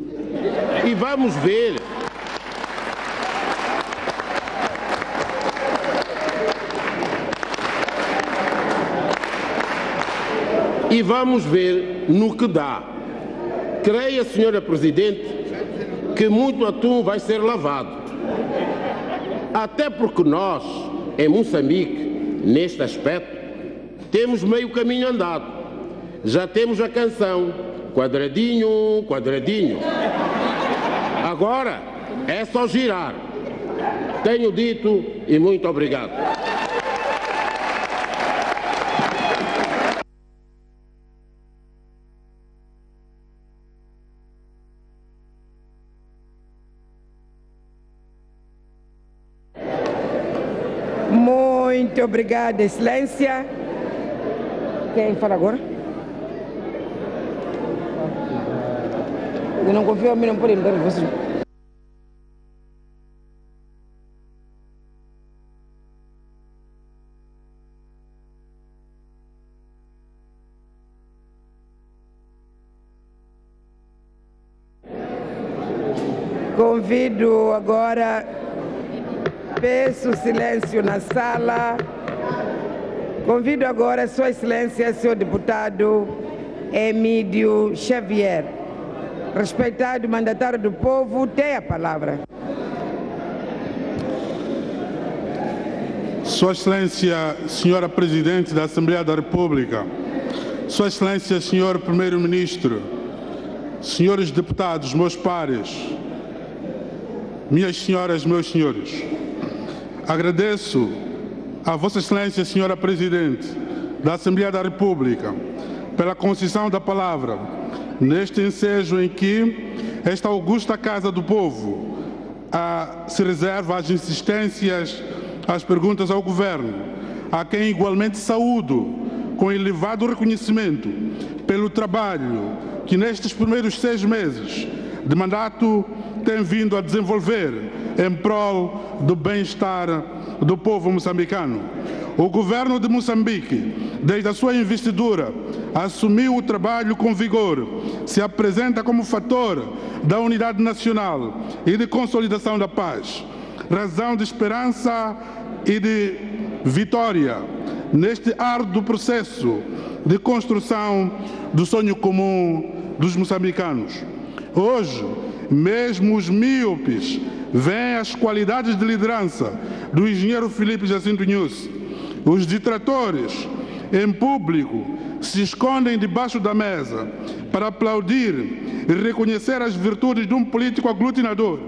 e vamos ver. E vamos ver no que dá. Creia, Senhora Presidente, que muito atum vai ser lavado. Até porque nós, em Moçambique, neste aspecto, temos meio caminho andado. Já temos a canção quadradinho, quadradinho. Agora é só girar. Tenho dito e muito obrigado. Muito obrigada, Excelência. Quem fala agora? Eu não confio em mim, não pode me dar vocês. Convido agora, peço silêncio na sala. Convido agora Sua Excelência, senhor deputado Emílio Xavier. Respeitado mandatário do povo, tem a palavra. Sua Excelência, senhora Presidente da Assembleia da República, Sua Excelência, senhor Primeiro-Ministro, senhores deputados, meus pares, minhas senhoras, meus senhores, agradeço a Vossa Excelência, senhora Presidente da Assembleia da República, pela concessão da palavra neste ensejo em que esta augusta Casa do Povo se reserva às insistências, às perguntas ao Governo, a quem igualmente saúdo com elevado reconhecimento pelo trabalho que nestes primeiros 6 meses de mandato tem vindo a desenvolver em prol do bem-estar do povo moçambicano. O governo de Moçambique, desde a sua investidura, assumiu o trabalho com vigor, se apresenta como fator da unidade nacional e de consolidação da paz, razão de esperança e de vitória neste árduo processo de construção do sonho comum dos moçambicanos. Hoje, mesmo os míopes veem as qualidades de liderança do engenheiro Filipe Jacinto Nyusi. Os detratores, em público, se escondem debaixo da mesa para aplaudir e reconhecer as virtudes de um político aglutinador,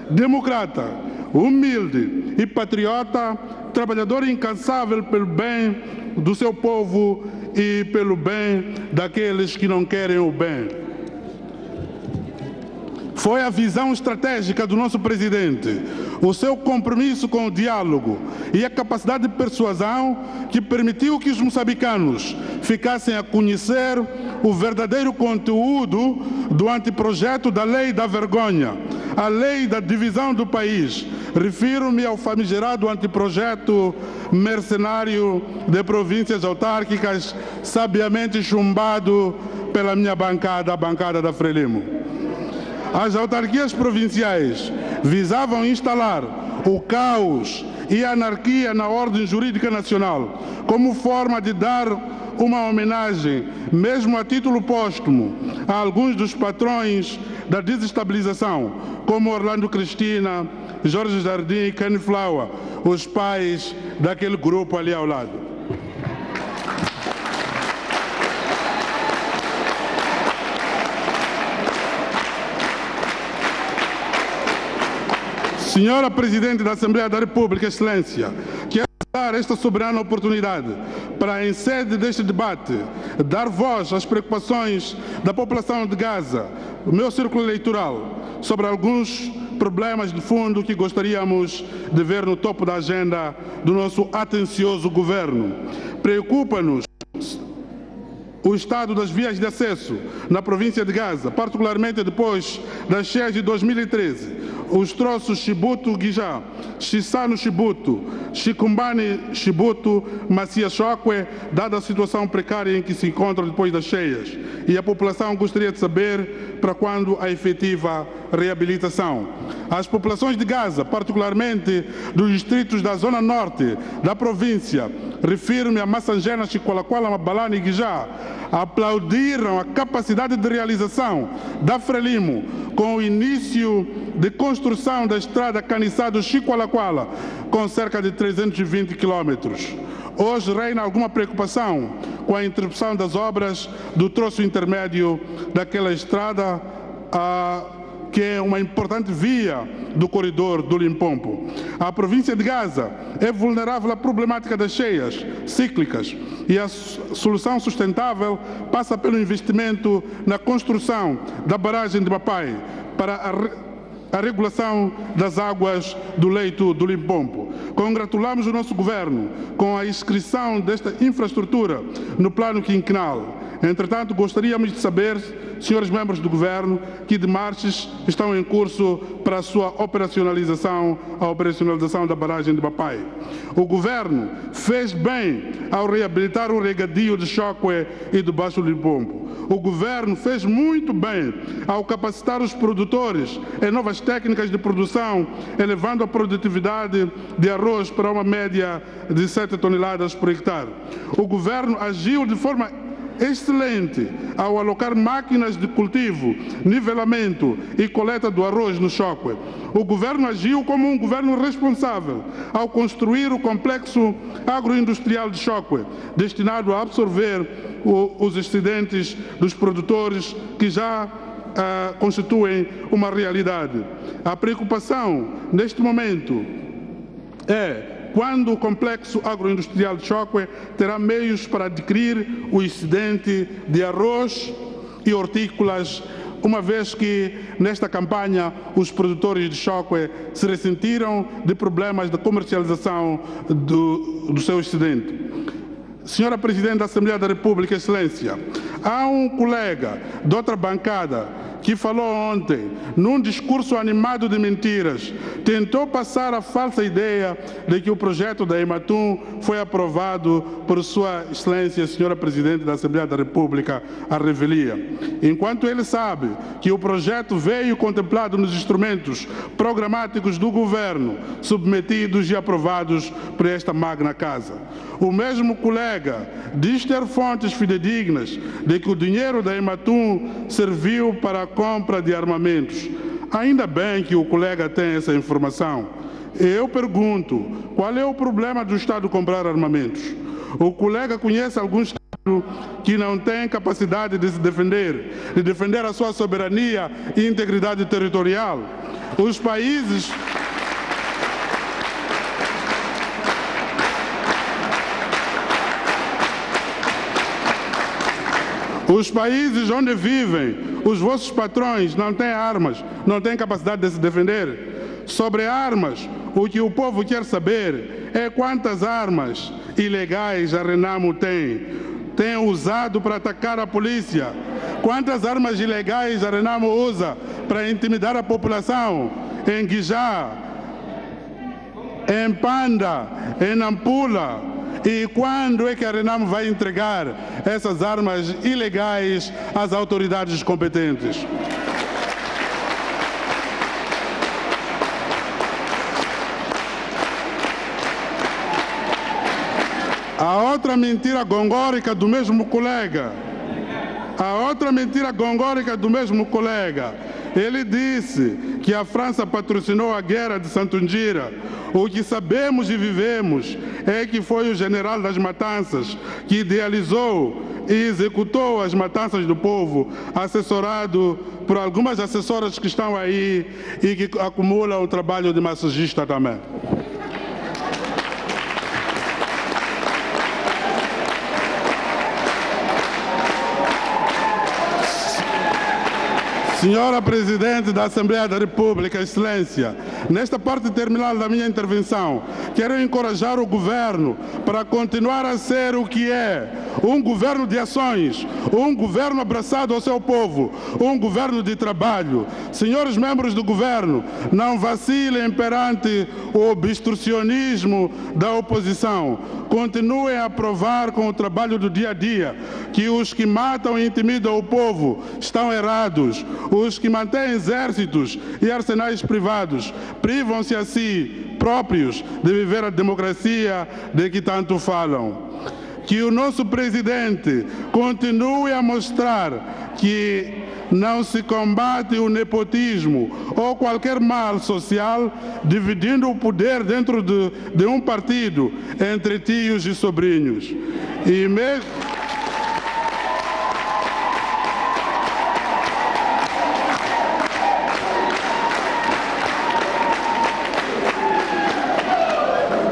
democrata, humilde e patriota, trabalhador incansável pelo bem do seu povo e pelo bem daqueles que não querem o bem. Foi a visão estratégica do nosso presidente, o seu compromisso com o diálogo e a capacidade de persuasão que permitiu que os moçambicanos ficassem a conhecer o verdadeiro conteúdo do anteprojeto da Lei da Vergonha, a Lei da Divisão do País. Refiro-me ao famigerado anteprojeto mercenário de províncias autárquicas, sabiamente chumbado pela minha bancada, a bancada da Frelimo. As autarquias provinciais visavam instalar o caos e a anarquia na ordem jurídica nacional, como forma de dar uma homenagem, mesmo a título póstumo, a alguns dos patrões da desestabilização, como Orlando Cristina, Jorge Jardim e Ken Flower, os pais daquele grupo ali ao lado. Senhora Presidente da Assembleia da República, Excelência, quero dar esta soberana oportunidade para, em sede deste debate, dar voz às preocupações da população de Gaza, do meu círculo eleitoral, sobre alguns problemas de fundo que gostaríamos de ver no topo da agenda do nosso atencioso governo. Preocupa-nos o estado das vias de acesso na província de Gaza, particularmente depois das cheias de 2013. Os troços Chibuto-Guijá, Chissano-Chibuto, Chicumbani-Chibuto, Macia-Chokwe, dada a situação precária em que se encontram depois das cheias. E a população gostaria de saber para quando a efetiva reabilitação. As populações de Gaza, particularmente dos distritos da zona norte da província, refiro-me a Massangena, Chiqualaquala, Mabalane e Guijá, aplaudiram a capacidade de realização da Frelimo com o início de construção da estrada Caniçado-Chiqualaquala, com cerca de 320 quilômetros. Hoje reina alguma preocupação com a interrupção das obras do troço intermédio daquela estrada, que é uma importante via do corredor do Limpopo. A província de Gaza é vulnerável à problemática das cheias cíclicas e a solução sustentável passa pelo investimento na construção da barragem de Mapai para a regulação das águas do leito do Limpopo. Congratulamos o nosso governo com a inscrição desta infraestrutura no plano quinquenal. Entretanto, gostaríamos de saber, senhores membros do governo, que demarches estão em curso para a sua operacionalização, a operacionalização da barragem de Bapai. O governo fez bem ao reabilitar o regadio de Chocwe e do Baixo Limpopo. O governo fez muito bem ao capacitar os produtores em novas técnicas de produção, elevando a produtividade de arroz para uma média de 7 toneladas por hectare. O governo agiu de forma excelente ao alocar máquinas de cultivo, nivelamento e coleta do arroz no Chocwe. O governo agiu como um governo responsável ao construir o complexo agroindustrial de Chocwe, destinado a absorver os excedentes dos produtores que já constituem uma realidade. A preocupação neste momento é quando o complexo agroindustrial de Chocwe terá meios para adquirir o excedente de arroz e hortícolas, uma vez que nesta campanha os produtores de Chocwe se ressentiram de problemas de comercialização do seu excedente. Senhora Presidente da Assembleia da República, Excelência, há um colega de outra bancada que falou ontem, num discurso animado de mentiras, tentou passar a falsa ideia de que o projeto da Ematum foi aprovado por Sua Excelência, Senhora Presidente da Assembleia da República, à revelia. Enquanto ele sabe que o projeto veio contemplado nos instrumentos programáticos do governo, submetidos e aprovados por esta magna casa. O mesmo colega diz ter fontes fidedignas de que o dinheiro da Ematum serviu para a compra de armamentos. Ainda bem que o colega tem essa informação. Eu pergunto, qual é o problema do Estado comprar armamentos? O colega conhece algum Estado que não tem capacidade de se defender, de defender a sua soberania e integridade territorial? Os países onde vivem os vossos patrões não têm armas, não têm capacidade de se defender. Sobre armas, o que o povo quer saber é quantas armas ilegais a Renamo tem usado para atacar a polícia. Quantas armas ilegais a Renamo usa para intimidar a população em Guijá, em Panda, em Nampula? E quando é que a Renamo vai entregar essas armas ilegais às autoridades competentes? A outra mentira gongórica do mesmo colega. Ele disse que a França patrocinou a guerra de Santundira. O que sabemos e vivemos é que foi o general das matanças que idealizou e executou as matanças do povo, assessorado por algumas assessoras que estão aí e que acumulam o trabalho de massagista também. Senhora Presidente da Assembleia da República, Excelência, nesta parte terminal da minha intervenção, quero encorajar o governo para continuar a ser o que é, um governo de ações, um governo abraçado ao seu povo, um governo de trabalho. Senhores membros do governo, não vacilem perante o obstrucionismo da oposição. Continuem a provar com o trabalho do dia a dia que os que matam e intimidam o povo estão errados. Os que mantêm exércitos e arsenais privados privam-se a si próprios de viver a democracia de que tanto falam. Que o nosso presidente continue a mostrar que não se combate o nepotismo ou qualquer mal social dividindo o poder dentro de um partido entre tios e sobrinhos. E mesmo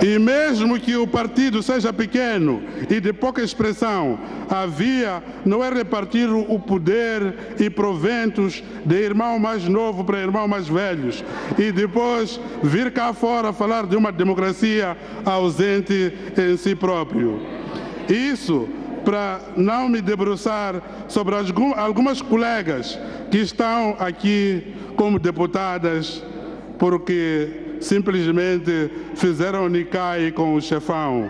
E mesmo que o partido seja pequeno e de pouca expressão, a via não é repartir o poder e proventos de irmão mais novo para irmão mais velhos e depois vir cá fora falar de uma democracia ausente em si próprio. Isso para não me debruçar sobre algumas colegas que estão aqui como deputadas porque simplesmente fizeram nicai com o chefão.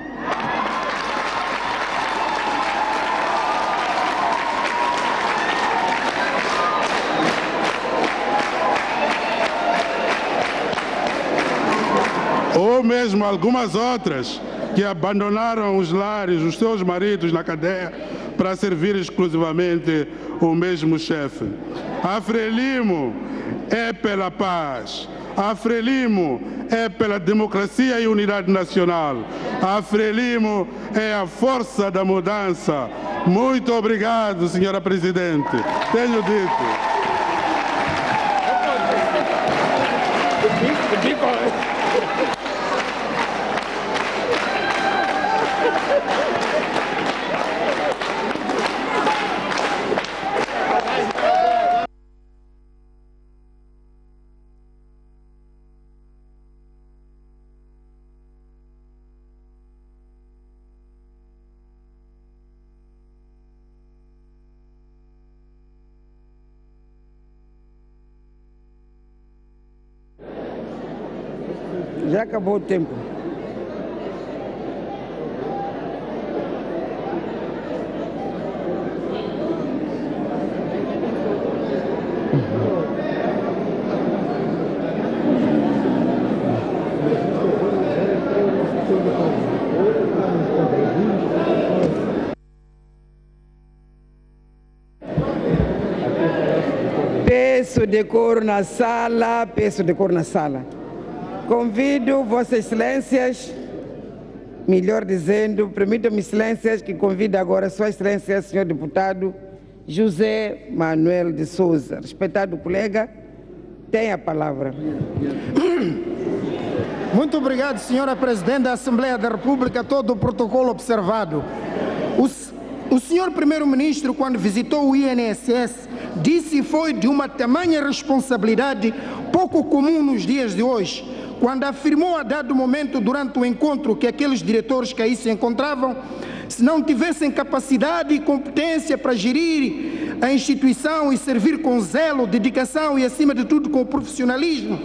Ou mesmo algumas outras que abandonaram os lares, os seus maridos na cadeia para servir exclusivamente o mesmo chefe. A Frelimo é pela paz. A Frelimo é pela democracia e unidade nacional. A Frelimo é a força da mudança. Muito obrigado, senhora Presidente. Tenho dito. Já acabou o tempo. Peço decoro na sala, peço decoro na sala. Convido Vossas Excelências, melhor dizendo, permitam-me Excelências, que convido agora Sua Excelência, Senhor Deputado José Manuel de Souza. Respeitado colega, tem a palavra. Muito obrigado, Senhora Presidente da Assembleia da República, todo o protocolo observado. O senhor Primeiro-Ministro, quando visitou o INSS, disse que foi de uma tamanha responsabilidade pouco comum nos dias de hoje, quando afirmou a dado momento durante o encontro que aqueles diretores que aí se encontravam, se não tivessem capacidade e competência para gerir a instituição e servir com zelo, dedicação e, acima de tudo, com profissionalismo,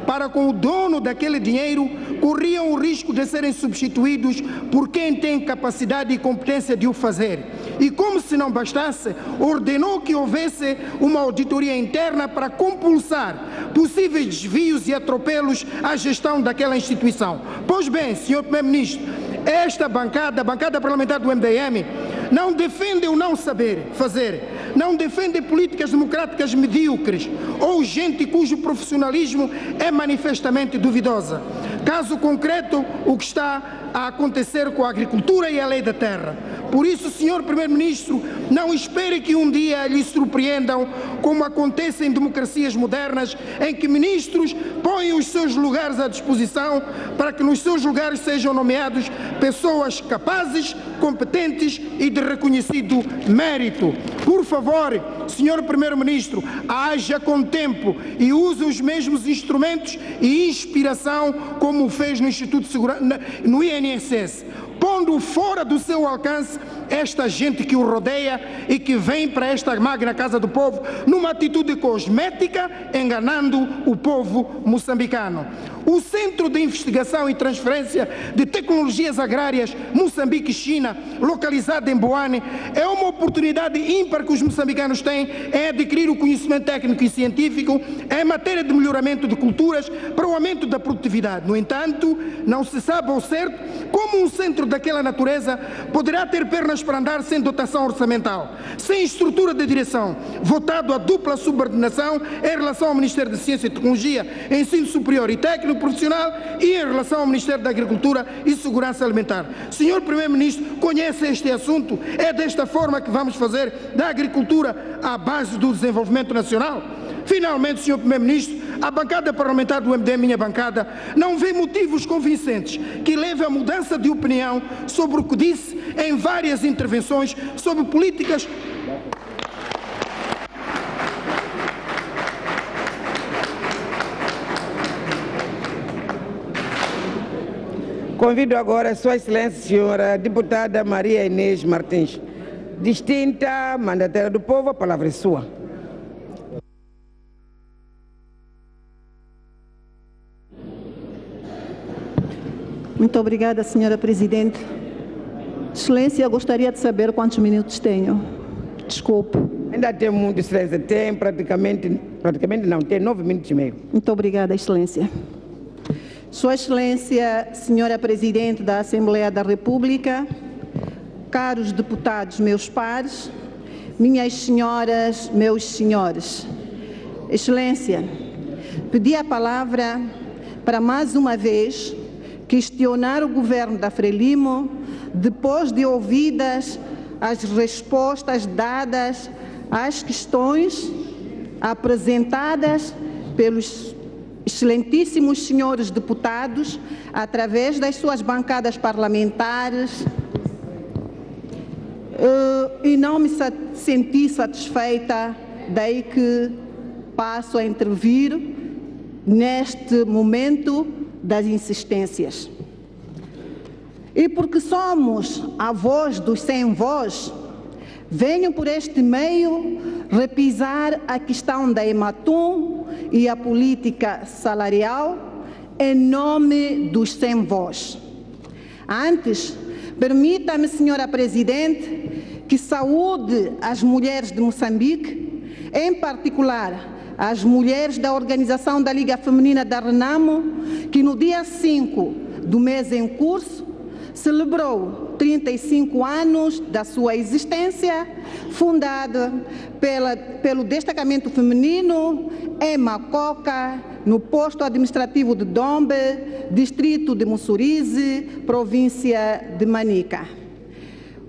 para com o dono daquele dinheiro, corriam o risco de serem substituídos por quem tem capacidade e competência de o fazer. E como se não bastasse, ordenou que houvesse uma auditoria interna para compulsar possíveis desvios e atropelos à gestão daquela instituição. Pois bem, Sr. Primeiro-Ministro, esta bancada, a bancada parlamentar do MDM, não defende o não saber fazer, não defende políticas democráticas medíocres ou gente cujo profissionalismo é manifestamente duvidosa. Caso concreto, o que está a acontecer com a agricultura e a lei da terra. Por isso, Sr. Primeiro-Ministro, não espere que um dia lhe surpreendam, como acontece em democracias modernas, em que ministros põem os seus lugares à disposição para que nos seus lugares sejam nomeados pessoas capazes, competentes e de reconhecido mérito. Por favor, Sr. Primeiro-Ministro, haja com tempo e use os mesmos instrumentos e inspiração como fez no Instituto de Segurança, no INSS, pondo fora do seu alcance esta gente que o rodeia e que vem para esta magna Casa do Povo numa atitude cosmética, enganando o povo moçambicano. O Centro de Investigação e Transferência de Tecnologias Agrárias Moçambique-China, localizado em Boane, é uma oportunidade ímpar que os moçambicanos têm em adquirir o conhecimento técnico e científico em matéria de melhoramento de culturas para o aumento da produtividade. No entanto, não se sabe ao certo como um centro daquela natureza poderá ter pernas para andar sem dotação orçamental, sem estrutura de direção, votado a dupla subordinação em relação ao Ministério da Ciência e Tecnologia, Ensino Superior e Técnico Profissional e em relação ao Ministério da Agricultura e Segurança Alimentar. Senhor Primeiro-Ministro, conhece este assunto? É desta forma que vamos fazer da agricultura a base do desenvolvimento nacional? Finalmente, Senhor Primeiro-Ministro, a bancada parlamentar do MDM, minha bancada, não vê motivos convincentes que levem à mudança de opinião sobre o que disse em várias intervenções sobre políticas. Convido agora a Sua Excelência, senhora deputada Maria Inês Martins, distinta mandatária do povo, a palavra é sua. Muito obrigada, senhora Presidente. Excelência, eu gostaria de saber quantos minutos tenho. Desculpe. Ainda tem muito, Excelência. Tem praticamente não, tem 9 minutos e meio. Muito obrigada, Excelência. Sua Excelência, senhora Presidente da Assembleia da República, caros deputados, meus pares, minhas senhoras, meus senhores. Excelência, pedi a palavra para mais uma vez questionar o governo da Frelimo depois de ouvidas as respostas dadas às questões apresentadas pelos excelentíssimos senhores deputados através das suas bancadas parlamentares e não me senti satisfeita, daí que passo a intervir neste momento das insistências. E porque somos a voz dos sem voz, venho por este meio repisar a questão da Ematum e a política salarial em nome dos sem voz. Antes, permita-me, senhora Presidente, que saúde as mulheres de Moçambique, em particular as mulheres da Organização da Liga Feminina da Renamo, que no dia 5 do mês em curso celebrou 35 anos da sua existência, fundada pelo destacamento feminino em Macoca, no posto administrativo de Dombe, distrito de Mussurize, província de Manica.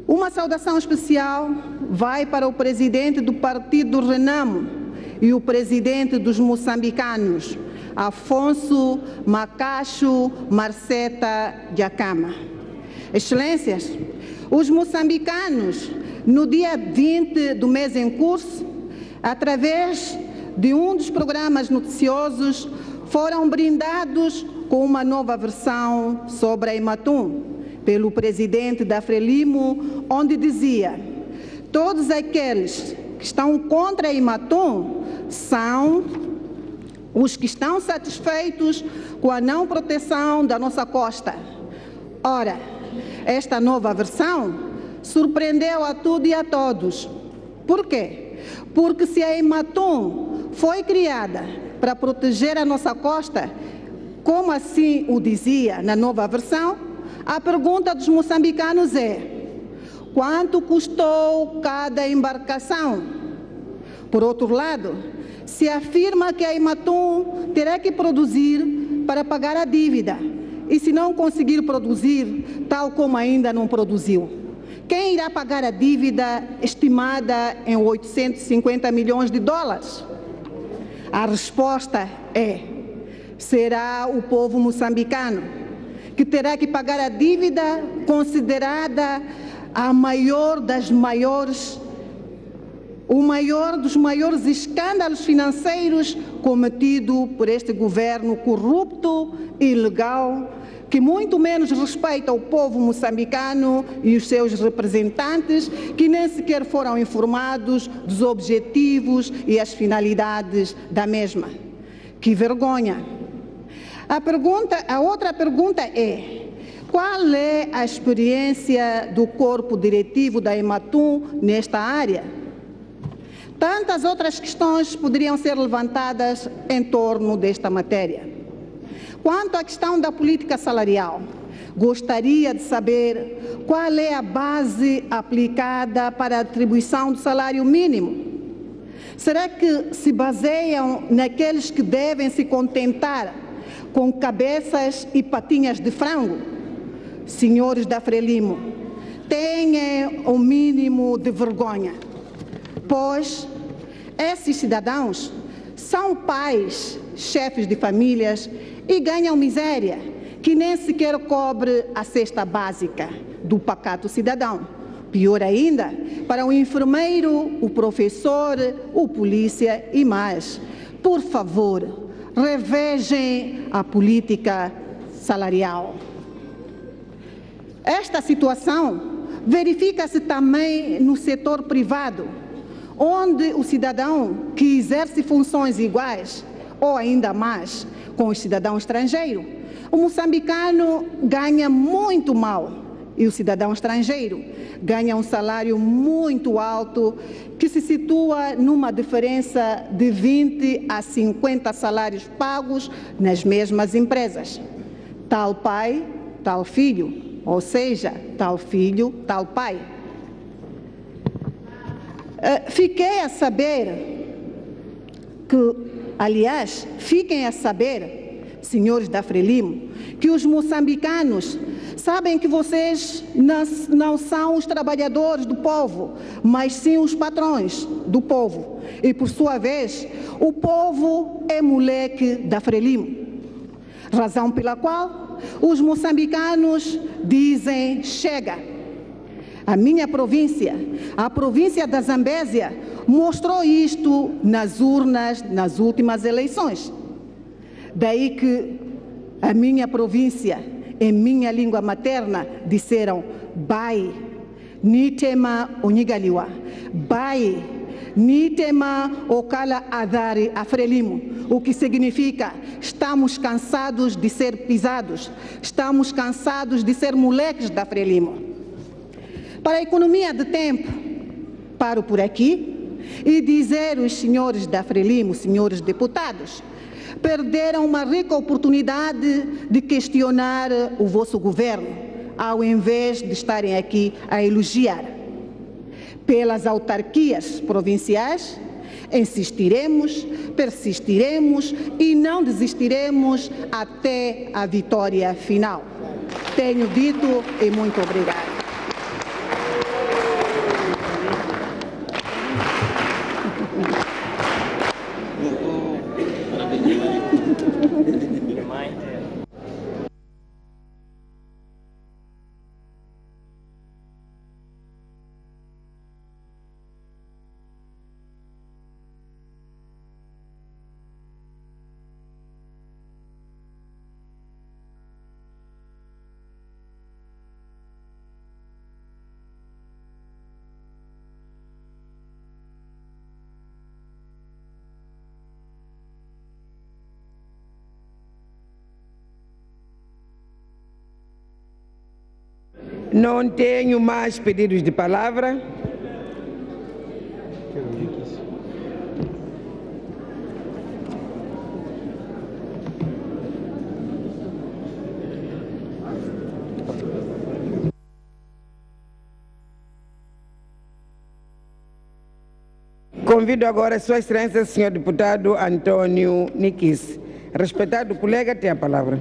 Uma saudação especial vai para o presidente do partido Renamo e o presidente dos moçambicanos, Afonso Macacho Marceta Jacama. Excelências, os moçambicanos, no dia 20 do mês em curso, através de um dos programas noticiosos, foram brindados com uma nova versão sobre a Ematum, pelo presidente da Frelimo, onde dizia: todos aqueles que estão contra a Ematum são os que estão satisfeitos com a não proteção da nossa costa. Ora, esta nova versão surpreendeu a tudo e a todos. Por quê? Porque se a Ematum foi criada para proteger a nossa costa, como assim o dizia na nova versão, a pergunta dos moçambicanos é: quanto custou cada embarcação? Por outro lado, se afirma que a Ematum terá que produzir para pagar a dívida, e se não conseguir produzir, tal como ainda não produziu, quem irá pagar a dívida estimada em 850 milhões de dólares? A resposta é: será o povo moçambicano, que terá que pagar a dívida considerada a maior das maiores, o maior dos maiores escândalos financeiros cometido por este governo corrupto e ilegal, que muito menos respeita o povo moçambicano e os seus representantes, que nem sequer foram informados dos objetivos e as finalidades da mesma. Que vergonha! A outra pergunta é: qual é a experiência do corpo diretivo da Ematum nesta área? Tantas outras questões poderiam ser levantadas em torno desta matéria. Quanto à questão da política salarial, gostaria de saber qual é a base aplicada para a atribuição do salário mínimo. Será que se baseiam naqueles que devem se contentar com cabeças e patinhas de frango? Senhores da Frelimo, tenham o mínimo de vergonha, pois esses cidadãos são pais, chefes de famílias e ganham miséria, que nem sequer cobre a cesta básica do pacato cidadão. Pior ainda, para o enfermeiro, o professor, o polícia e mais. Por favor, revejem a política salarial. Esta situação verifica-se também no setor privado, onde o cidadão que exerce funções iguais, ou ainda mais, com o cidadão estrangeiro, o moçambicano ganha muito mal e o cidadão estrangeiro ganha um salário muito alto, que se situa numa diferença de 20 a 50 salários pagos nas mesmas empresas. Tal pai, tal filho, ou seja, tal filho, tal pai. Fiquem a saber, senhores da Frelimo, que os moçambicanos sabem que vocês não são os trabalhadores do povo, mas sim os patrões do povo. E, por sua vez, o povo é moleque da Frelimo. Razão pela qual os moçambicanos dizem chega. A minha província, a província da Zambésia, mostrou isto nas urnas nas últimas eleições. Daí que a minha província, em minha língua materna, disseram Bai, Nitema Onigaliwa, Bai, Nitema Okala Adari Afrelimo, o que significa estamos cansados de ser pisados, estamos cansados de ser moleques da Frelimo. Para a economia de tempo, paro por aqui e dizer aos senhores da Frelimo, senhores deputados, perderam uma rica oportunidade de questionar o vosso governo, ao invés de estarem aqui a elogiar. Pelas autarquias provinciais, insistiremos, persistiremos e não desistiremos até a vitória final. Tenho dito e muito obrigado. Não tenho mais pedidos de palavra. Convido agora Sua Excelência, senhor deputado Antônio Nikis. Respeitado colega, tem a palavra.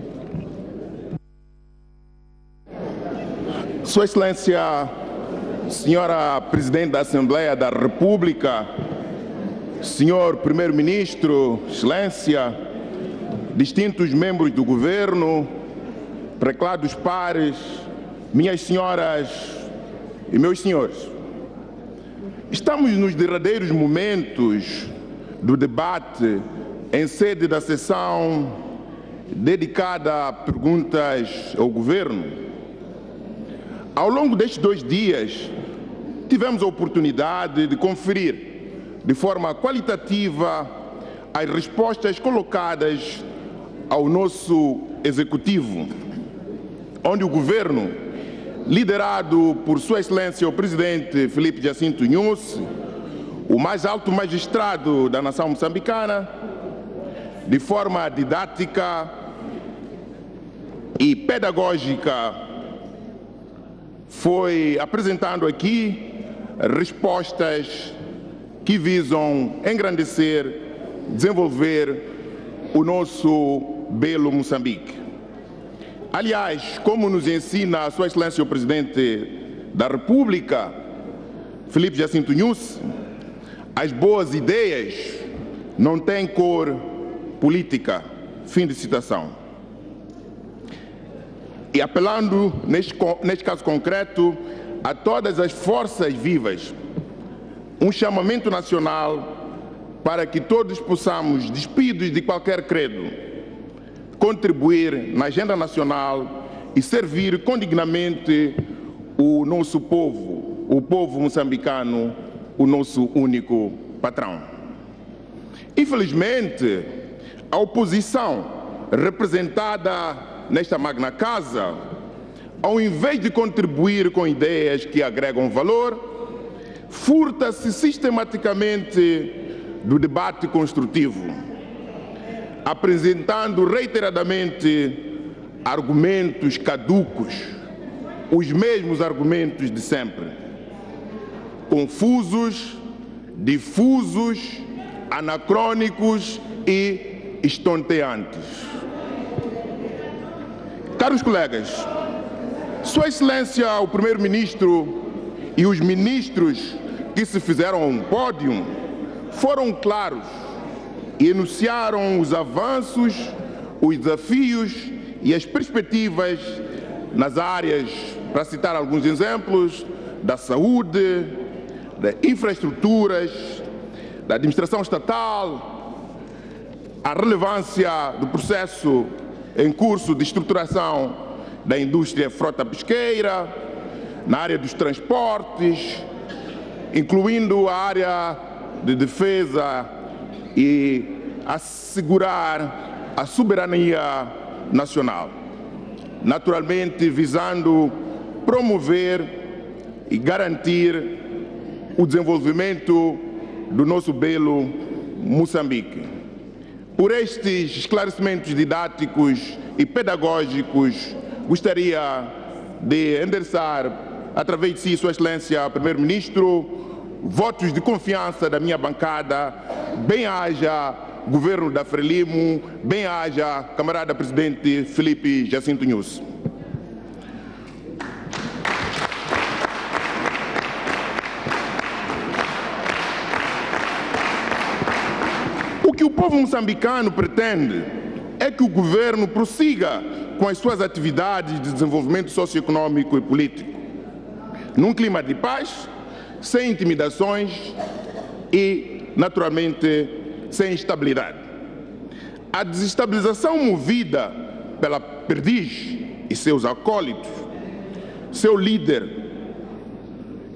Sua Excelência, senhora Presidente da Assembleia da República, senhor Primeiro-Ministro, Excelência, distintos membros do Governo, preclados pares, minhas senhoras e meus senhores. Estamos nos derradeiros momentos do debate em sede da sessão dedicada a perguntas ao Governo. Ao longo destes 2 dias, tivemos a oportunidade de conferir de forma qualitativa as respostas colocadas ao nosso Executivo, onde o Governo, liderado por Sua Excelência o Presidente Filipe Jacinto Nyusi, o mais alto magistrado da nação moçambicana, de forma didática e pedagógica, foi apresentando aqui respostas que visam engrandecer, desenvolver o nosso belo Moçambique. Aliás, como nos ensina a Sua Excelência o Presidente da República, Filipe Jacinto Nyusi, as boas ideias não tem cor política. Fim de citação. E apelando, neste caso concreto, a todas as forças vivas, um chamamento nacional para que todos possamos, despidos de qualquer credo, contribuir na agenda nacional e servir condignamente o nosso povo, o povo moçambicano, o nosso único patrão. Infelizmente, a oposição representada nesta magna casa, ao invés de contribuir com ideias que agregam valor, furta-se sistematicamente do debate construtivo, apresentando reiteradamente argumentos caducos, os mesmos argumentos de sempre, confusos, difusos, anacrônicos e estonteantes. Caros colegas, Sua Excelência, o Primeiro-Ministro e os ministros que se fizeram um pódio foram claros e enunciaram os avanços, os desafios e as perspectivas nas áreas, para citar alguns exemplos, da saúde, das infraestruturas, da administração estatal, a relevância do processo em curso de estruturação da indústria frota pesqueira, na área dos transportes, incluindo a área de defesa e assegurar a soberania nacional. Naturalmente, visando promover e garantir o desenvolvimento do nosso belo Moçambique. Por estes esclarecimentos didáticos e pedagógicos, gostaria de endereçar, através de si, Sua Excelência, Primeiro-Ministro, votos de confiança da minha bancada. Bem-haja Governo da Frelimo, bem-haja Camarada Presidente Filipe Jacinto Nyusi. O que o povo moçambicano pretende é que o governo prossiga com as suas atividades de desenvolvimento socioeconômico e político, num clima de paz, sem intimidações e, naturalmente, sem instabilidade. A desestabilização movida pela Perdiz e seus acólitos, seu líder,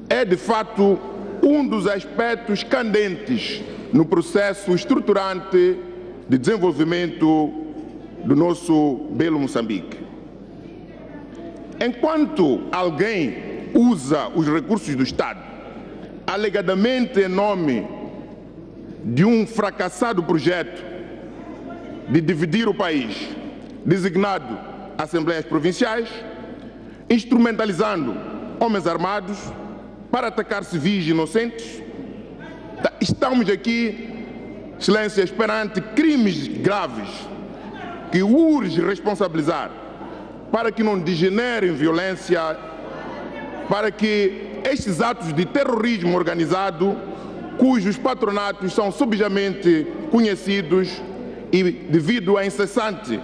é de fato um dos aspectos candentes no processo estruturante de desenvolvimento do nosso belo Moçambique. Enquanto alguém usa os recursos do Estado, alegadamente em nome de um fracassado projeto de dividir o país, designado Assembleias Provinciais, instrumentalizando homens armados para atacar civis inocentes, estamos aqui, Excelências, perante crimes graves que urge responsabilizar para que não degenerem em violência, para que estes atos de terrorismo organizado, cujos patronatos são subjamente conhecidos e, devido à incessante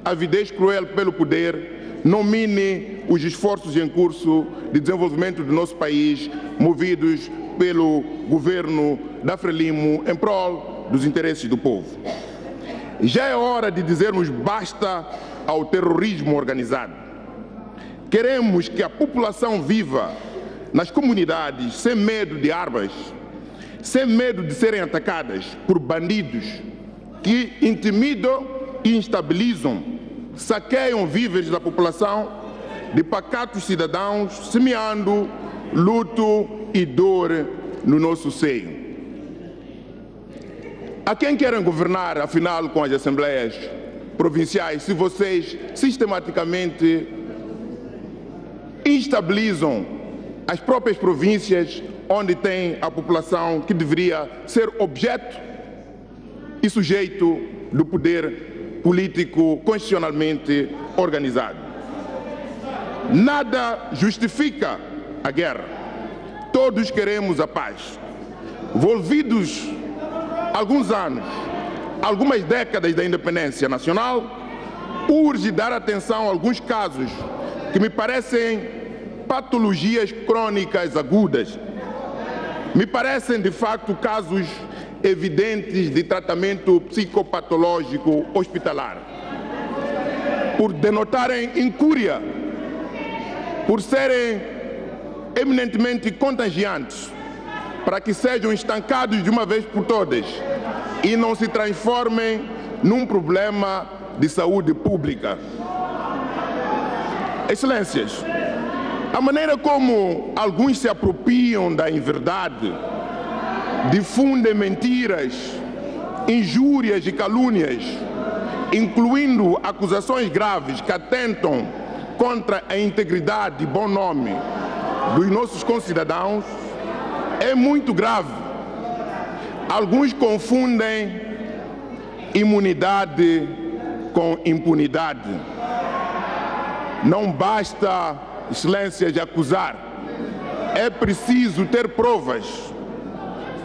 avidez cruel pelo poder, não mine os esforços em curso de desenvolvimento do nosso país, movidos pelo governo da Frelimo em prol dos interesses do povo. Já é hora de dizermos basta ao terrorismo organizado. Queremos que a população viva nas comunidades sem medo de armas, sem medo de serem atacadas por bandidos que intimidam e instabilizam, saqueiam víveres da população, de pacatos cidadãos, semeando luto e dor no nosso seio. A quem querem governar, afinal, com as assembleias provinciais, se vocês sistematicamente instabilizam as próprias províncias onde tem a população que deveria ser objeto e sujeito do poder político constitucionalmente organizado? Nada justifica a guerra. Todos queremos a paz. Volvidos alguns anos, algumas décadas da independência nacional, urge dar atenção a alguns casos que me parecem patologias crônicas agudas. Me parecem, de facto, casos evidentes de tratamento psicopatológico hospitalar. Por denotarem incúria, por serem eminentemente contagiantes, para que sejam estancados de uma vez por todas e não se transformem num problema de saúde pública. Excelências, a maneira como alguns se apropriam da inverdade, difundem mentiras, injúrias e calúnias, incluindo acusações graves que atentam contra a integridade e bom nome dos nossos concidadãos, é muito grave. Alguns confundem imunidade com impunidade. Não basta, excelência, de acusar. É preciso ter provas.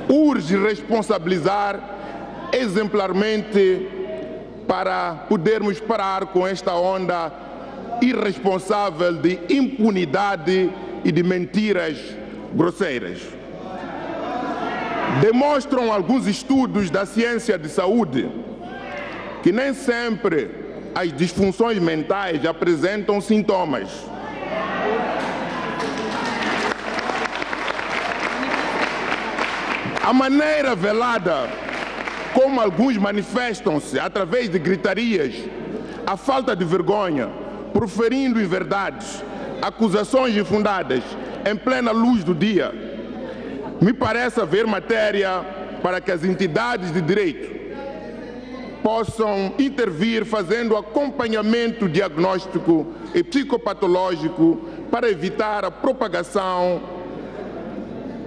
Urge responsabilizar exemplarmente para podermos parar com esta onda irresponsável de impunidade e de mentiras grosseiras. Demonstram alguns estudos da ciência de saúde que nem sempre as disfunções mentais apresentam sintomas. A maneira velada como alguns manifestam-se através de gritarias, a falta de vergonha, proferindo inverdades, acusações infundadas em plena luz do dia, me parece haver matéria para que as entidades de direito possam intervir fazendo acompanhamento diagnóstico e psicopatológico para evitar a propagação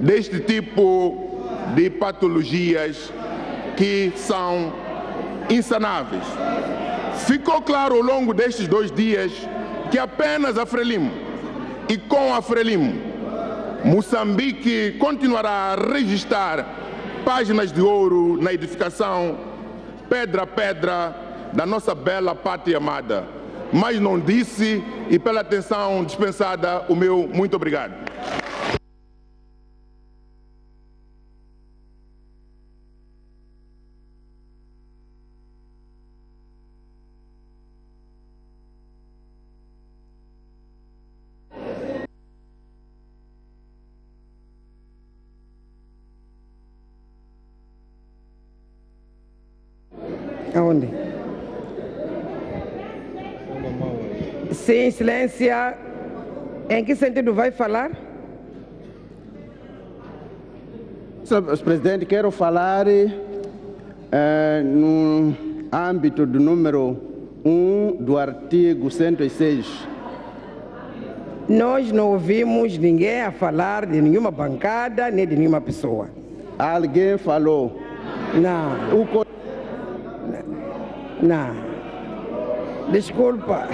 deste tipo de patologias que são insanáveis. Ficou claro ao longo destes 2 dias que apenas a Frelimo e com a Frelimo, Moçambique continuará a registrar páginas de ouro na edificação, pedra a pedra, da nossa bela pátria amada. Mas não disse, e pela atenção dispensada, o meu muito obrigado. Aonde? Sim, excelência. Em que sentido vai falar? Senhor Presidente, quero falar no âmbito do número 1 do artigo 106. Nós não ouvimos ninguém a falar de nenhuma bancada, nem de nenhuma pessoa. Alguém falou? Não. Não. Desculpa.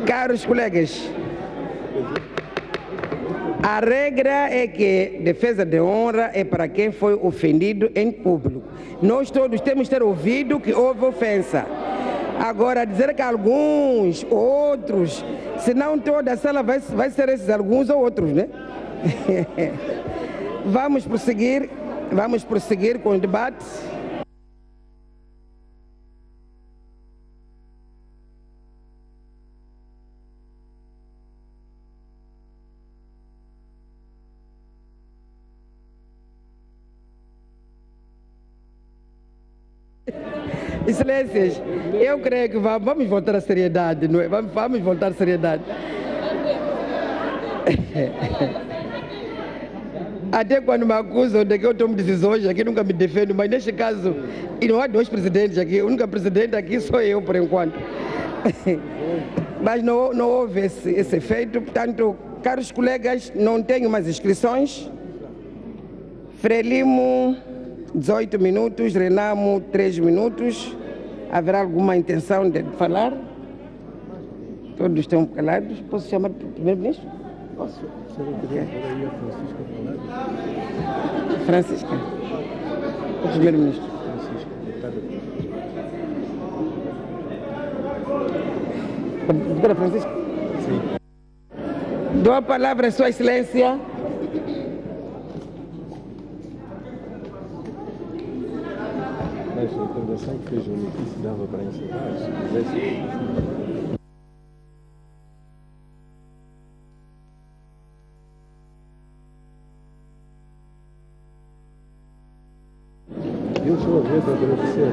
Caros colegas, a regra é que defesa de honra é para quem foi ofendido em público. Nós todos temos que ter ouvido que houve ofensa. Agora, dizer que alguns, outros, senão toda a sala vai ser esses alguns ou outros, né? Vamos prosseguir com o debate. Excelências, eu creio que vamos voltar à seriedade, não é? Vamos voltar à seriedade. Até quando me acusam de que eu tomo decisões aqui, nunca me defendo, mas neste caso, e não há 2 presidentes aqui, o único presidente aqui sou eu, por enquanto. Mas não houve esse efeito, portanto, caros colegas, não tenho mais inscrições. Frelimo, 18 minutos, Renamo, 3 minutos. Haverá alguma intenção de falar? Todos estão calados. Posso chamar o primeiro-ministro? Posso. Francisca. O primeiro-ministro. Doutora Francisca? Sim. Dou a palavra à Sua Excelência. Mas a intervenção que fez o notícia dava para encerrar, se quisesse. Eu sou a vez de agradecer.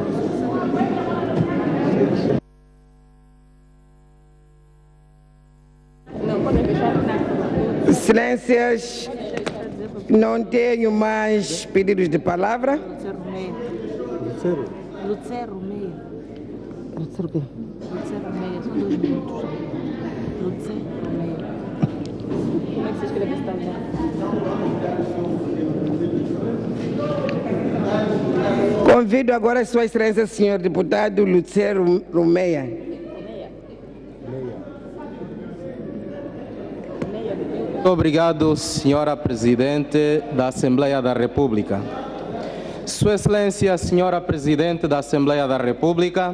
Excelências, não tenho mais pedidos de palavra. Lucero. Lucero Meia. Lucero quê? Lucero Meia, são 2 minutos. Lucero Meia. Como é que se escreve esse tal nome? Convido agora a Sua Excelência, senhor deputado Lucero Meia. Muito obrigado, senhora Presidente da Assembleia da República. Sua Excelência, senhora Presidente da Assembleia da República,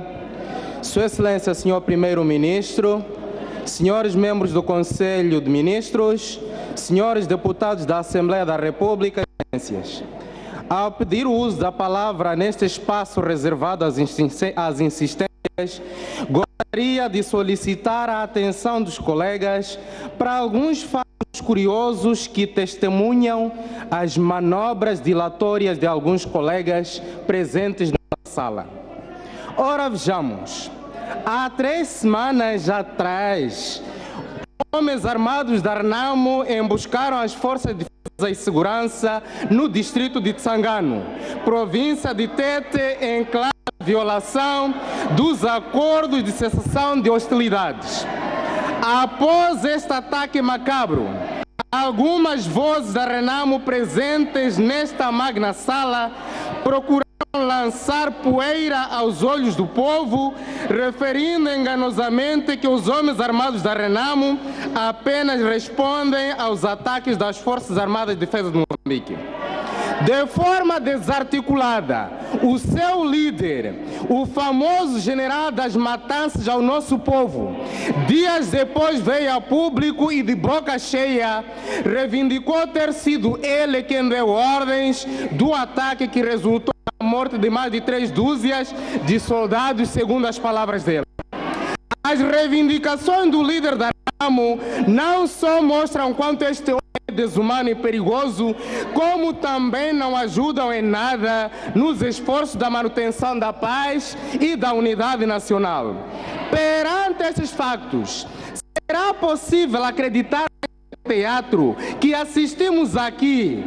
Sua Excelência, senhor Primeiro-Ministro, senhores membros do Conselho de Ministros, senhores deputados da Assembleia da República e excelências. Ao pedir o uso da palavra neste espaço reservado às insistências, gostaria de solicitar a atenção dos colegas para alguns fatos curiosos que testemunham as manobras dilatórias de alguns colegas presentes na sala. Ora, vejamos. Há 3 semanas atrás, homens armados da Renamo emboscaram as forças de defesa e segurança no distrito de Tsangano, província de Tete, em clara violação dos acordos de cessação de hostilidades. Após este ataque macabro, algumas vozes da Renamo presentes nesta magna sala procuraram lançar poeira aos olhos do povo, referindo enganosamente que os homens armados da Renamo apenas respondem aos ataques das Forças Armadas de Defesa de Moçambique. De forma desarticulada, o seu líder, o famoso general das matanças ao nosso povo, dias depois veio a público e de boca cheia reivindicou ter sido ele quem deu ordens do ataque que resultou na morte de mais de 3 dúzias de soldados, segundo as palavras dele. As reivindicações do líder da Renamo não só mostram quanto este homem é desumano e perigoso, como também não ajudam em nada nos esforços da manutenção da paz e da unidade nacional. Perante estes factos, será possível acreditar no teatro que assistimos aqui?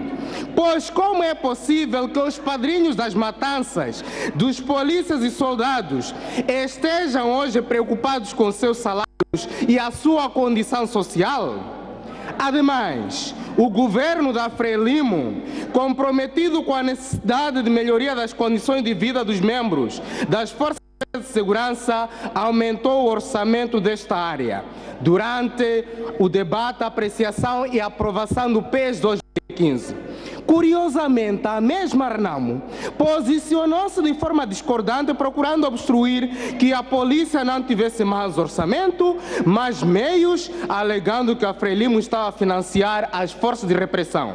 Pois como é possível que os padrinhos das matanças, dos polícias e soldados, estejam hoje preocupados com seus salários e a sua condição social? Ademais, o governo da Frelimo, comprometido com a necessidade de melhoria das condições de vida dos membros das Forças de Segurança, aumentou o orçamento desta área durante o debate, a apreciação e a aprovação do PES 2015. Curiosamente, a mesma Renamo posicionou-se de forma discordante, procurando obstruir que a polícia não tivesse mais orçamento, mas meios, alegando que a Frelimo estava a financiar as forças de repressão.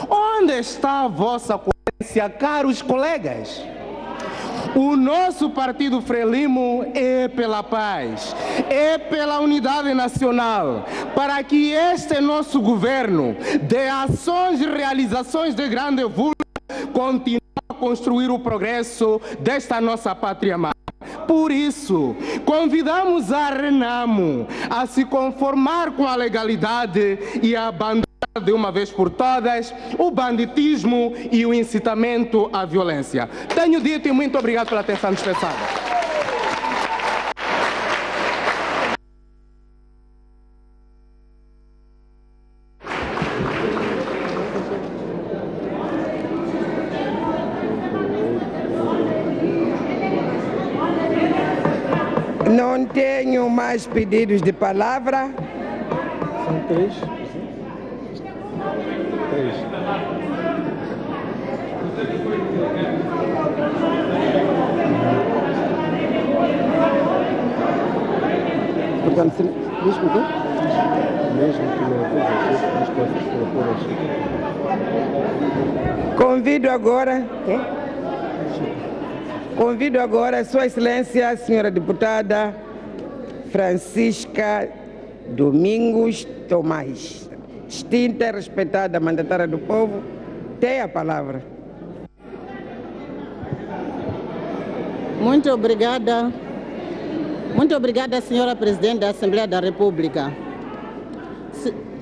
Onde está a vossa coerência, caros colegas? O nosso partido Frelimo é pela paz, é pela unidade nacional, para que este nosso governo, de ações e realizações de grande vulto, continue a construir o progresso desta nossa pátria amada. Por isso, convidamos a Renamo a se conformar com a legalidade e a abandonar de uma vez por todas o banditismo e o incitamento à violência. Tenho dito e muito obrigado pela atenção dispensada. Não tenho mais pedidos de palavra. São 3. Portanto, desculpa. Mesmo que não possas propor Convido agora a Sua Excelência, a senhora deputada Francisca Domingos Tomás, distinta e respeitada mandatária do povo, tem a palavra. Muito obrigada, senhora Presidente da Assembleia da República.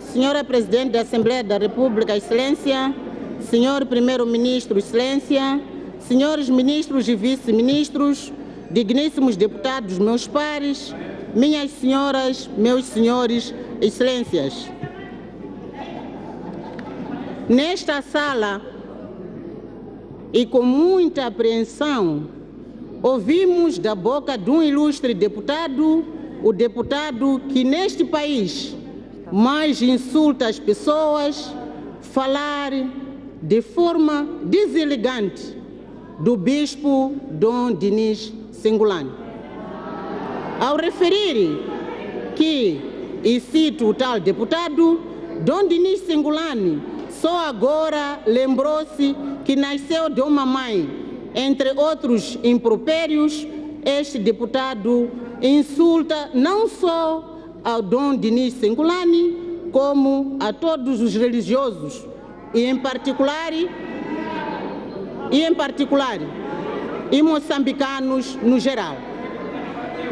Senhora Presidente da Assembleia da República, Excelência, senhor Primeiro-Ministro, Excelência, senhores ministros e vice-ministros, digníssimos deputados, meus pares, minhas senhoras, meus senhores, Excelências. Nesta sala, e com muita apreensão, ouvimos da boca de um ilustre deputado, o deputado que neste país mais insulta as pessoas, falar de forma deselegante do bispo Dom Dinis Sengulane. Ao referir que, e cito o tal deputado, Dom Dinis Sengulane só agora lembrou-se que nasceu de uma mãe. Entre outros impropérios, este deputado insulta não só ao Dom Dinis Sengulane, como a todos os religiosos, e em particular, e moçambicanos no geral.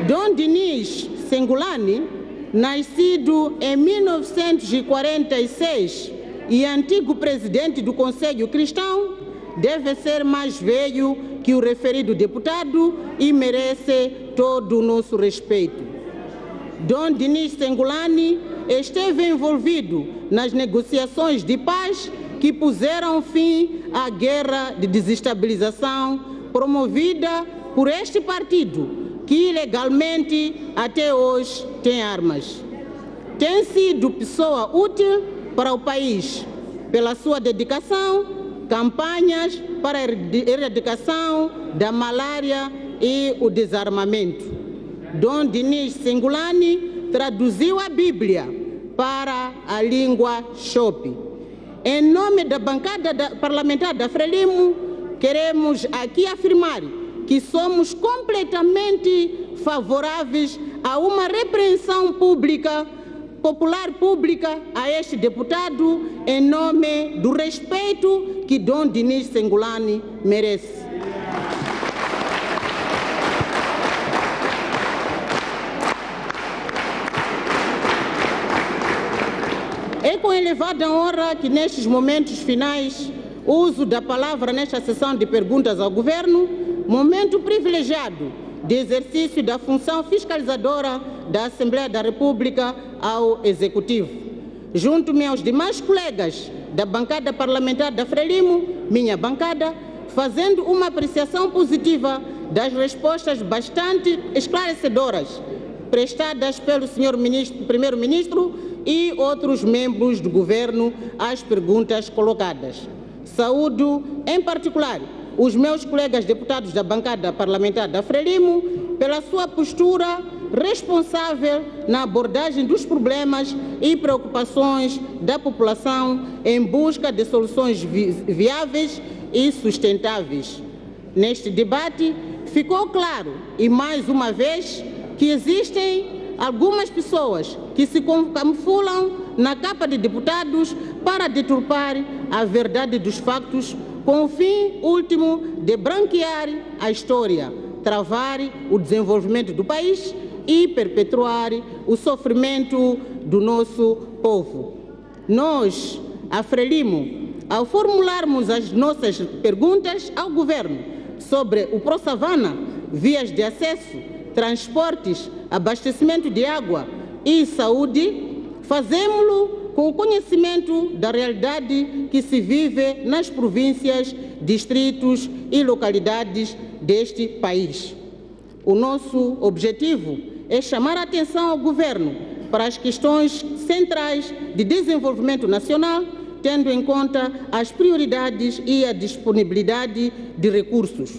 Dom Dinis Sengulane, nascido em 1946 e antigo presidente do Conselho Cristão, deve ser mais velho que o referido deputado e merece todo o nosso respeito. Dom Dinis Sengulane esteve envolvido nas negociações de paz que puseram fim à guerra de desestabilização promovida por este partido, que ilegalmente até hoje tem armas. Tem sido pessoa útil para o país pela sua dedicação, campanhas para a erradicação da malária e o desarmamento. Dom Dinis Sengulane traduziu a Bíblia para a língua Chope. Em nome da bancada parlamentar da Frelimo, queremos aqui afirmar que somos completamente favoráveis a uma repreensão popular pública a este deputado em nome do respeito que Dom Dinis Sengulane merece. É com elevada honra que nestes momentos finais uso da palavra nesta sessão de perguntas ao Governo, momento privilegiado de exercício da função fiscalizadora da Assembleia da República ao Executivo. Junto-me aos demais colegas da bancada parlamentar da Frelimo, minha bancada, fazendo uma apreciação positiva das respostas bastante esclarecedoras prestadas pelo senhor Primeiro-Ministro e outros membros do Governo às perguntas colocadas. Saúdo, em particular, os meus colegas deputados da bancada parlamentar da Frelimo pela sua postura responsável na abordagem dos problemas e preocupações da população em busca de soluções viáveis e sustentáveis. Neste debate, ficou claro, e mais uma vez, que existem algumas pessoas que se camuflam na capa de deputados para deturpar a verdade dos factos com o fim último de branquear a história, travar o desenvolvimento do país e perpetuar o sofrimento do nosso povo. Nós, a Frelimo, ao formularmos as nossas perguntas ao Governo sobre o ProSavana, vias de acesso, transportes, abastecimento de água e saúde, fazemos-lo com o conhecimento da realidade que se vive nas províncias, distritos e localidades deste país. O nosso objetivo é chamar a atenção ao Governo para as questões centrais de desenvolvimento nacional, tendo em conta as prioridades e a disponibilidade de recursos.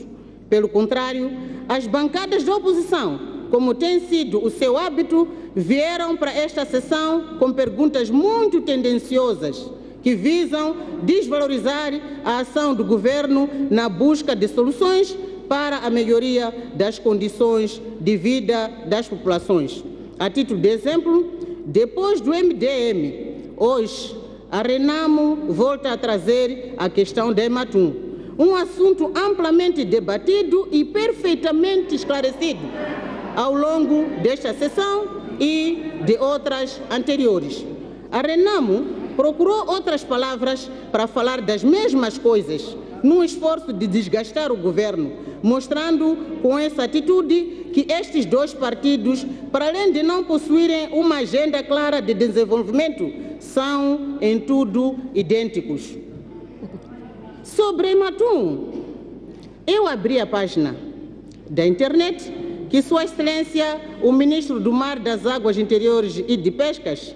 Pelo contrário, as bancadas da oposição, como tem sido o seu hábito, vieram para esta sessão com perguntas muito tendenciosas que visam desvalorizar a ação do Governo na busca de soluções para a melhoria das condições de vida das populações. A título de exemplo, depois do MDM, hoje a Renamo volta a trazer a questão da Ematum, um assunto amplamente debatido e perfeitamente esclarecido ao longo desta sessão e de outras anteriores. A Renamo procurou outras palavras para falar das mesmas coisas, num esforço de desgastar o Governo, mostrando com essa atitude que estes dois partidos, para além de não possuírem uma agenda clara de desenvolvimento, são em tudo idênticos. Sobre Ematum, eu abri a página da internet que Sua Excelência, o Ministro do Mar, das Águas Interiores e de Pescas,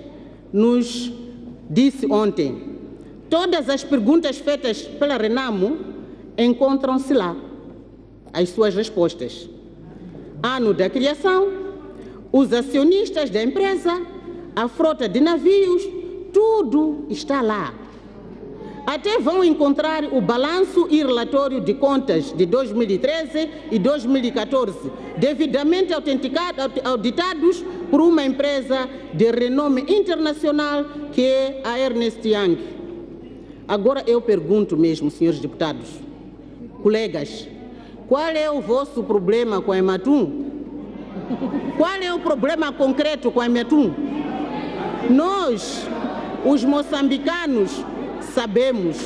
nos disse ontem. Todas as perguntas feitas pela Renamo encontram-se lá, as suas respostas. Ano da criação, os acionistas da empresa, a frota de navios, tudo está lá. Até vão encontrar o balanço e relatório de contas de 2013 e 2014, devidamente auditados por uma empresa de renome internacional que é a Ernst Young. Agora eu pergunto mesmo, senhores deputados, colegas, qual é o vosso problema com a Ematum? Qual é o problema concreto com a Ematum? Nós, os moçambicanos, sabemos.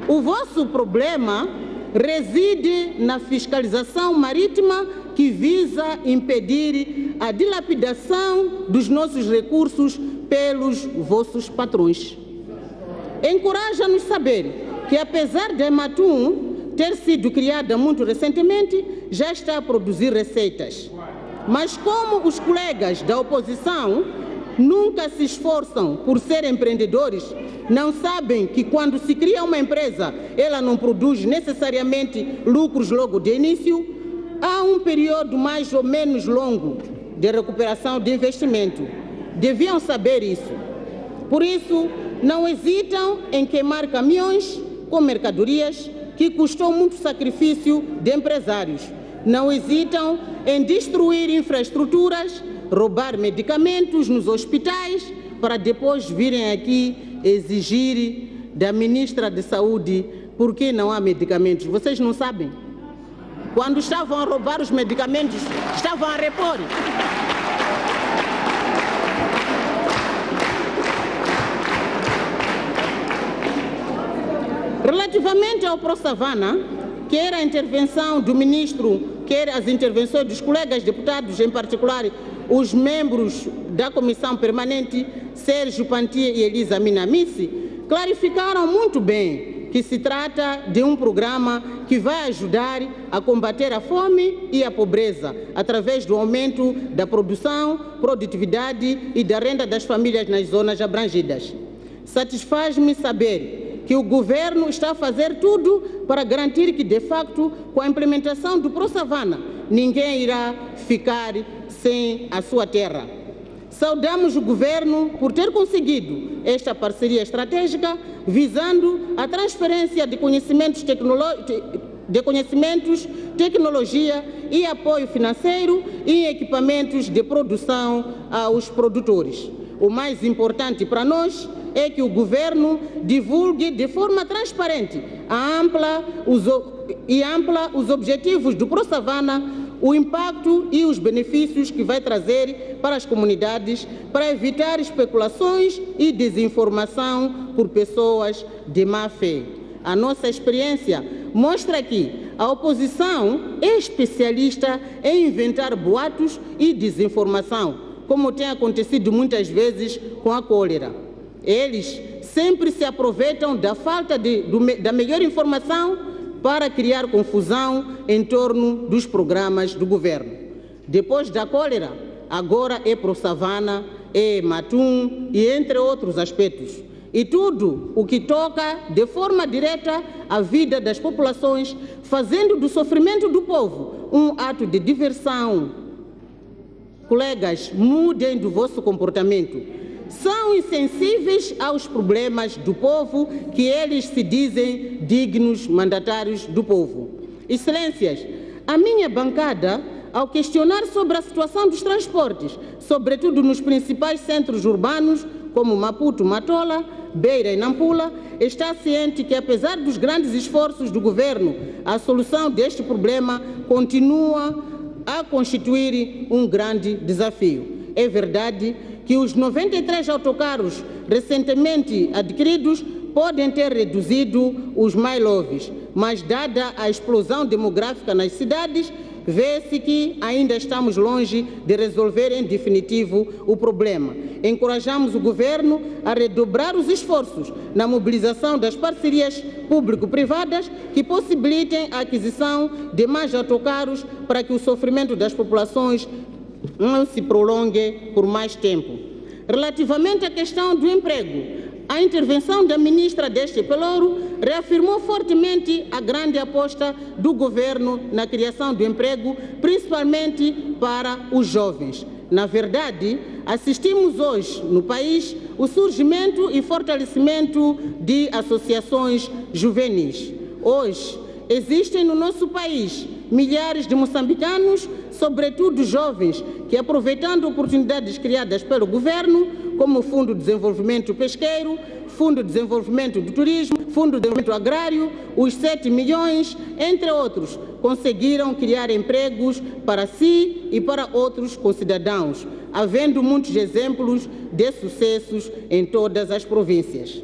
O vosso problema reside na fiscalização marítima que visa impedir a dilapidação dos nossos recursos pelos vossos patrões. Encoraja-nos saber que, apesar da Ematum ter sido criada muito recentemente, já está a produzir receitas. Mas como os colegas da oposição nunca se esforçam por ser empreendedores, não sabem que quando se cria uma empresa, ela não produz necessariamente lucros logo de início, há um período mais ou menos longo de recuperação de investimento. Deviam saber isso. Por isso, não hesitam em queimar caminhões com mercadorias que custou muito sacrifício de empresários. Não hesitam em destruir infraestruturas, roubar medicamentos nos hospitais, para depois virem aqui exigir da ministra de Saúde por que não há medicamentos. Vocês não sabem? Quando estavam a roubar os medicamentos, estavam a repor. Relativamente ao ProSavana, quer a intervenção do ministro, quer as intervenções dos colegas deputados, em particular os membros da Comissão Permanente, Sérgio Pantia e Elisa Minamice, clarificaram muito bem que se trata de um programa que vai ajudar a combater a fome e a pobreza, através do aumento da produção, produtividade e da renda das famílias nas zonas abrangidas. Satisfaz-me saber que o Governo está a fazer tudo para garantir que, de facto, com a implementação do ProSavana, ninguém irá ficar sem a sua terra. Saudamos o Governo por ter conseguido esta parceria estratégica, visando a transferência de conhecimentos, tecnologia e apoio financeiro e equipamentos de produção aos produtores. O mais importante para nós é que o Governo divulgue de forma transparente e ampla os objetivos do ProSavana, o impacto e os benefícios que vai trazer para as comunidades, para evitar especulações e desinformação por pessoas de má fé. A nossa experiência mostra que a oposição é especialista em inventar boatos e desinformação, como tem acontecido muitas vezes com a cólera. Eles sempre se aproveitam da falta da melhor informação para criar confusão em torno dos programas do Governo. Depois da cólera, agora é pro Savana, é Matum e entre outros aspectos. E tudo o que toca de forma direta a vida das populações, fazendo do sofrimento do povo um ato de diversão. Colegas, mudem do vosso comportamento. São insensíveis aos problemas do povo que eles se dizem dignos mandatários do povo. Excelências, a minha bancada, ao questionar sobre a situação dos transportes, sobretudo nos principais centros urbanos, como Maputo, Matola, Beira e Nampula, está ciente que, apesar dos grandes esforços do governo, a solução deste problema continua a constituir um grande desafio. É verdade que os 93 autocarros recentemente adquiridos podem ter reduzido os mileages, mas dada a explosão demográfica nas cidades, vê-se que ainda estamos longe de resolver em definitivo o problema. Encorajamos o governo a redobrar os esforços na mobilização das parcerias público-privadas que possibilitem a aquisição de mais autocarros para que o sofrimento das populações não se prolongue por mais tempo. Relativamente à questão do emprego, a intervenção da ministra deste pelouro reafirmou fortemente a grande aposta do governo na criação do emprego, principalmente para os jovens. Na verdade, assistimos hoje no país o surgimento e fortalecimento de associações juvenis. Hoje, existem no nosso país milhares de moçambicanos, sobretudo jovens, que, aproveitando oportunidades criadas pelo governo, como o Fundo de Desenvolvimento Pesqueiro, Fundo de Desenvolvimento do Turismo, Fundo de Desenvolvimento Agrário, os 7 milhões, entre outros, conseguiram criar empregos para si e para outros concidadãos, havendo muitos exemplos de sucessos em todas as províncias.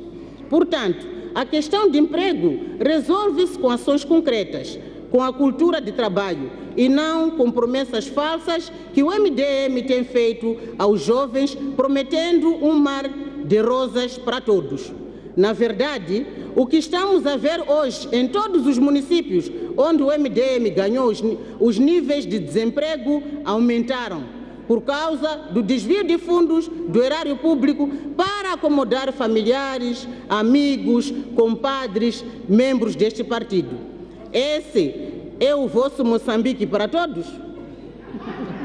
Portanto, a questão de emprego resolve-se com ações concretas, com a cultura de trabalho e não com promessas falsas que o MDM tem feito aos jovens, prometendo um mar de rosas para todos. Na verdade, o que estamos a ver hoje em todos os municípios onde o MDM ganhou, os níveis de desemprego aumentaram por causa do desvio de fundos do erário público para acomodar familiares, amigos, compadres, membros deste partido. Esse é o vosso Moçambique para todos?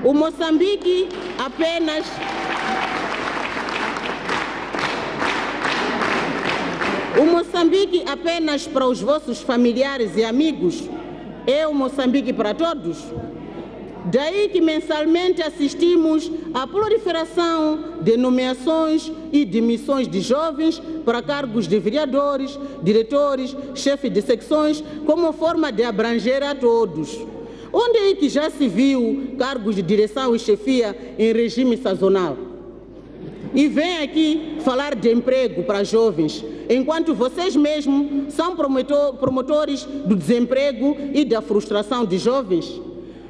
O Moçambique apenas... O Moçambique apenas para os vossos familiares e amigos? É o Moçambique para todos? Daí que mensalmente assistimos à proliferação de nomeações e demissões de jovens para cargos de vereadores, diretores, chefes de secções, como forma de abranger a todos. Onde é que já se viu cargos de direção e chefia em regime sazonal? E vem aqui falar de emprego para jovens, enquanto vocês mesmos são promotores do desemprego e da frustração de jovens?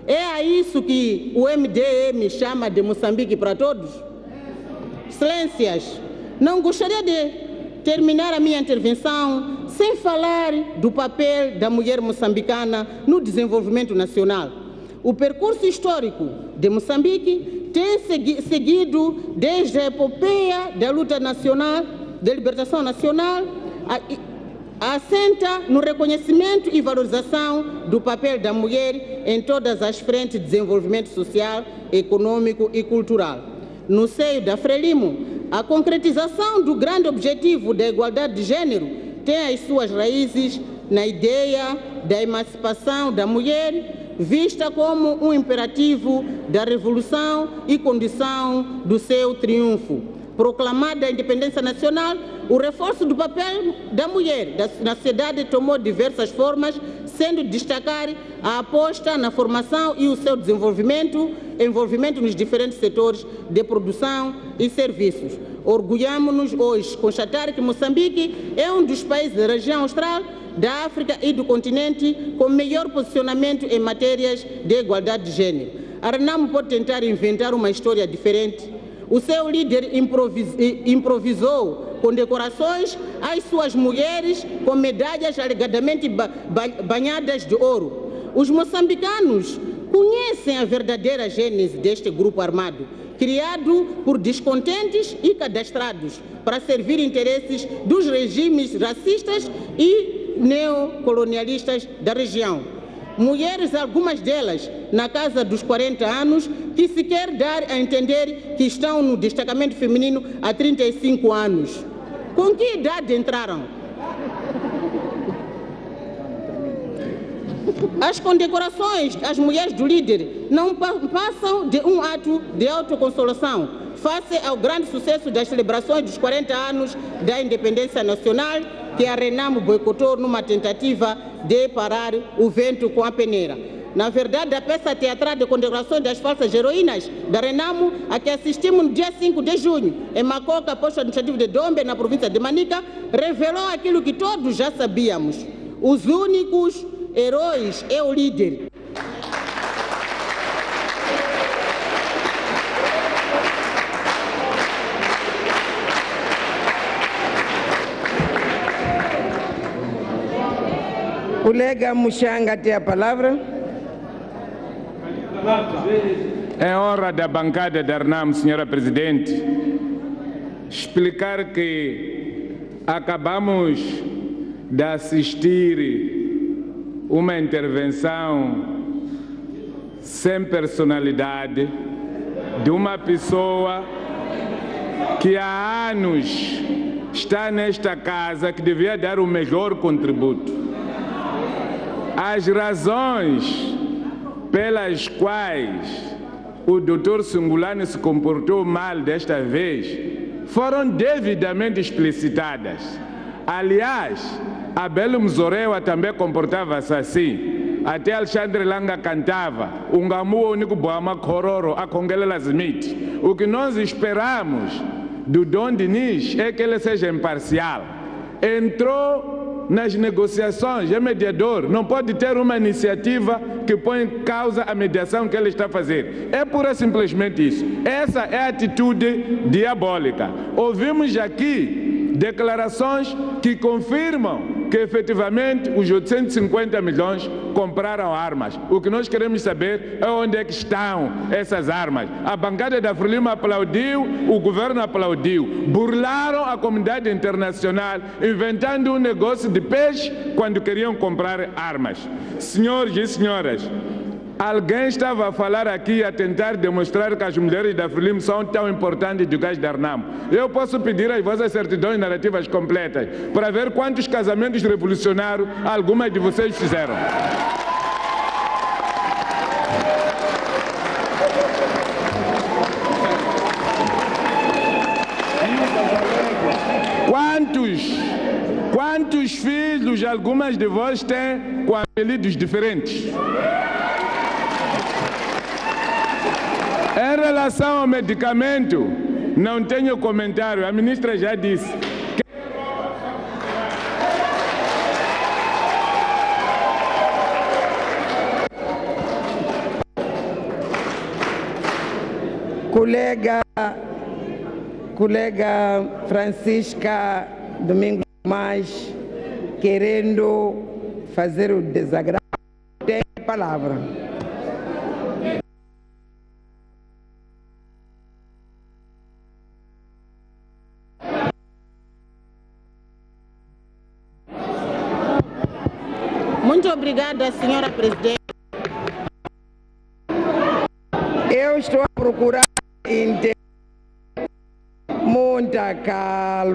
É a isso que o MDM chama de Moçambique para todos? Excelências, não gostaria de terminar a minha intervenção sem falar do papel da mulher moçambicana no desenvolvimento nacional. O percurso histórico de Moçambique tem seguido desde a epopeia da luta nacional, da libertação nacional, assenta no reconhecimento e valorização do papel da mulher em todas as frentes de desenvolvimento social, econômico e cultural. No seio da Frelimo, a concretização do grande objetivo da igualdade de gênero tem as suas raízes na ideia da emancipação da mulher, vista como um imperativo da revolução e condição do seu triunfo. Proclamada a independência nacional, o reforço do papel da mulher na sociedade tomou diversas formas, sendo destacar a aposta na formação e o seu envolvimento nos diferentes setores de produção e serviços. Orgulhamos-nos hoje constatar que Moçambique é um dos países da região austral, da África e do continente com melhor posicionamento em matérias de igualdade de gênero. A Renamo pode tentar inventar uma história diferente. O seu líder improvisou condecorações às suas mulheres com medalhas alegadamente banhadas de ouro. Os moçambicanos conhecem a verdadeira gênese deste grupo armado, criado por descontentes e cadastrados para servir interesses dos regimes racistas e neocolonialistas da região. Mulheres, algumas delas na casa dos 40 anos, que se quer dar a entender que estão no destacamento feminino há 35 anos. Com que idade entraram? As condecorações às mulheres do líder não passam de um ato de autoconsolação face ao grande sucesso das celebrações dos 40 anos da independência nacional que a Renamo boicotou numa tentativa de parar o vento com a peneira. Na verdade, a peça teatral de condecorações das falsas heroínas da Renamo, a que assistimos no dia 5 de junho, em Macoca, posto administrativo de Dombe, na província de Manica, revelou aquilo que todos já sabíamos. Os únicos heróis é o líder. Colega Muxanga tem a palavra. É honra da bancada da Renamo, senhora Presidente, explicar que acabamos de assistir uma intervenção sem personalidade de uma pessoa que há anos está nesta casa, que devia dar o melhor contributo. As razões pelas quais o Dr. Sungulani se comportou mal desta vez foram devidamente explicitadas. Aliás, Abel Mzorewa também comportava-se assim. Até Alexandre Langa cantava "Ungamu único boama kororo a Congelela Smith". O que nós esperamos do Dom Dinis é que ele seja imparcial. Entrou nas negociações, é mediador, não pode ter uma iniciativa que põe em causa a mediação que ele está a fazer. É pura simplesmente isso. Essa é a atitude diabólica. Ouvimos aqui declarações que confirmam que efetivamente os 850 milhões compraram armas. O que nós queremos saber é onde é que estão essas armas. A bancada da Frelimo aplaudiu, o governo aplaudiu. Burlaram a comunidade internacional, inventando um negócio de peixe quando queriam comprar armas. Senhores e senhoras, alguém estava a falar aqui, a tentar demonstrar que as mulheres da Frelimo são tão importantes do gás da Renamo. Eu posso pedir as vossas certidões narrativas completas para ver quantos casamentos revolucionários algumas de vocês fizeram. Quantos filhos algumas de vós têm com apelidos diferentes? Em relação ao medicamento, não tenho comentário, a ministra já disse. Colega Francisca Domingos Mais, querendo fazer o desagravo, tem a palavra. Muito obrigada, senhora Presidente. Eu estou a procurar entender muita calma.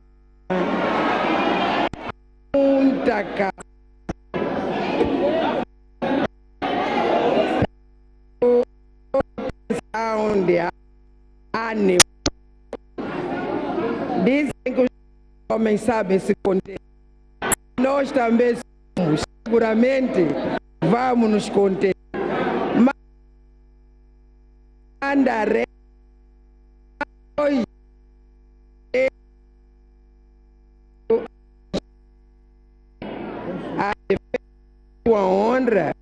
Muita calma. Onde há ânimo. Dizem que os homens sabem se conter. Nós também somos. Seguramente vamos nos conter. Mas andarei hoje a sua honra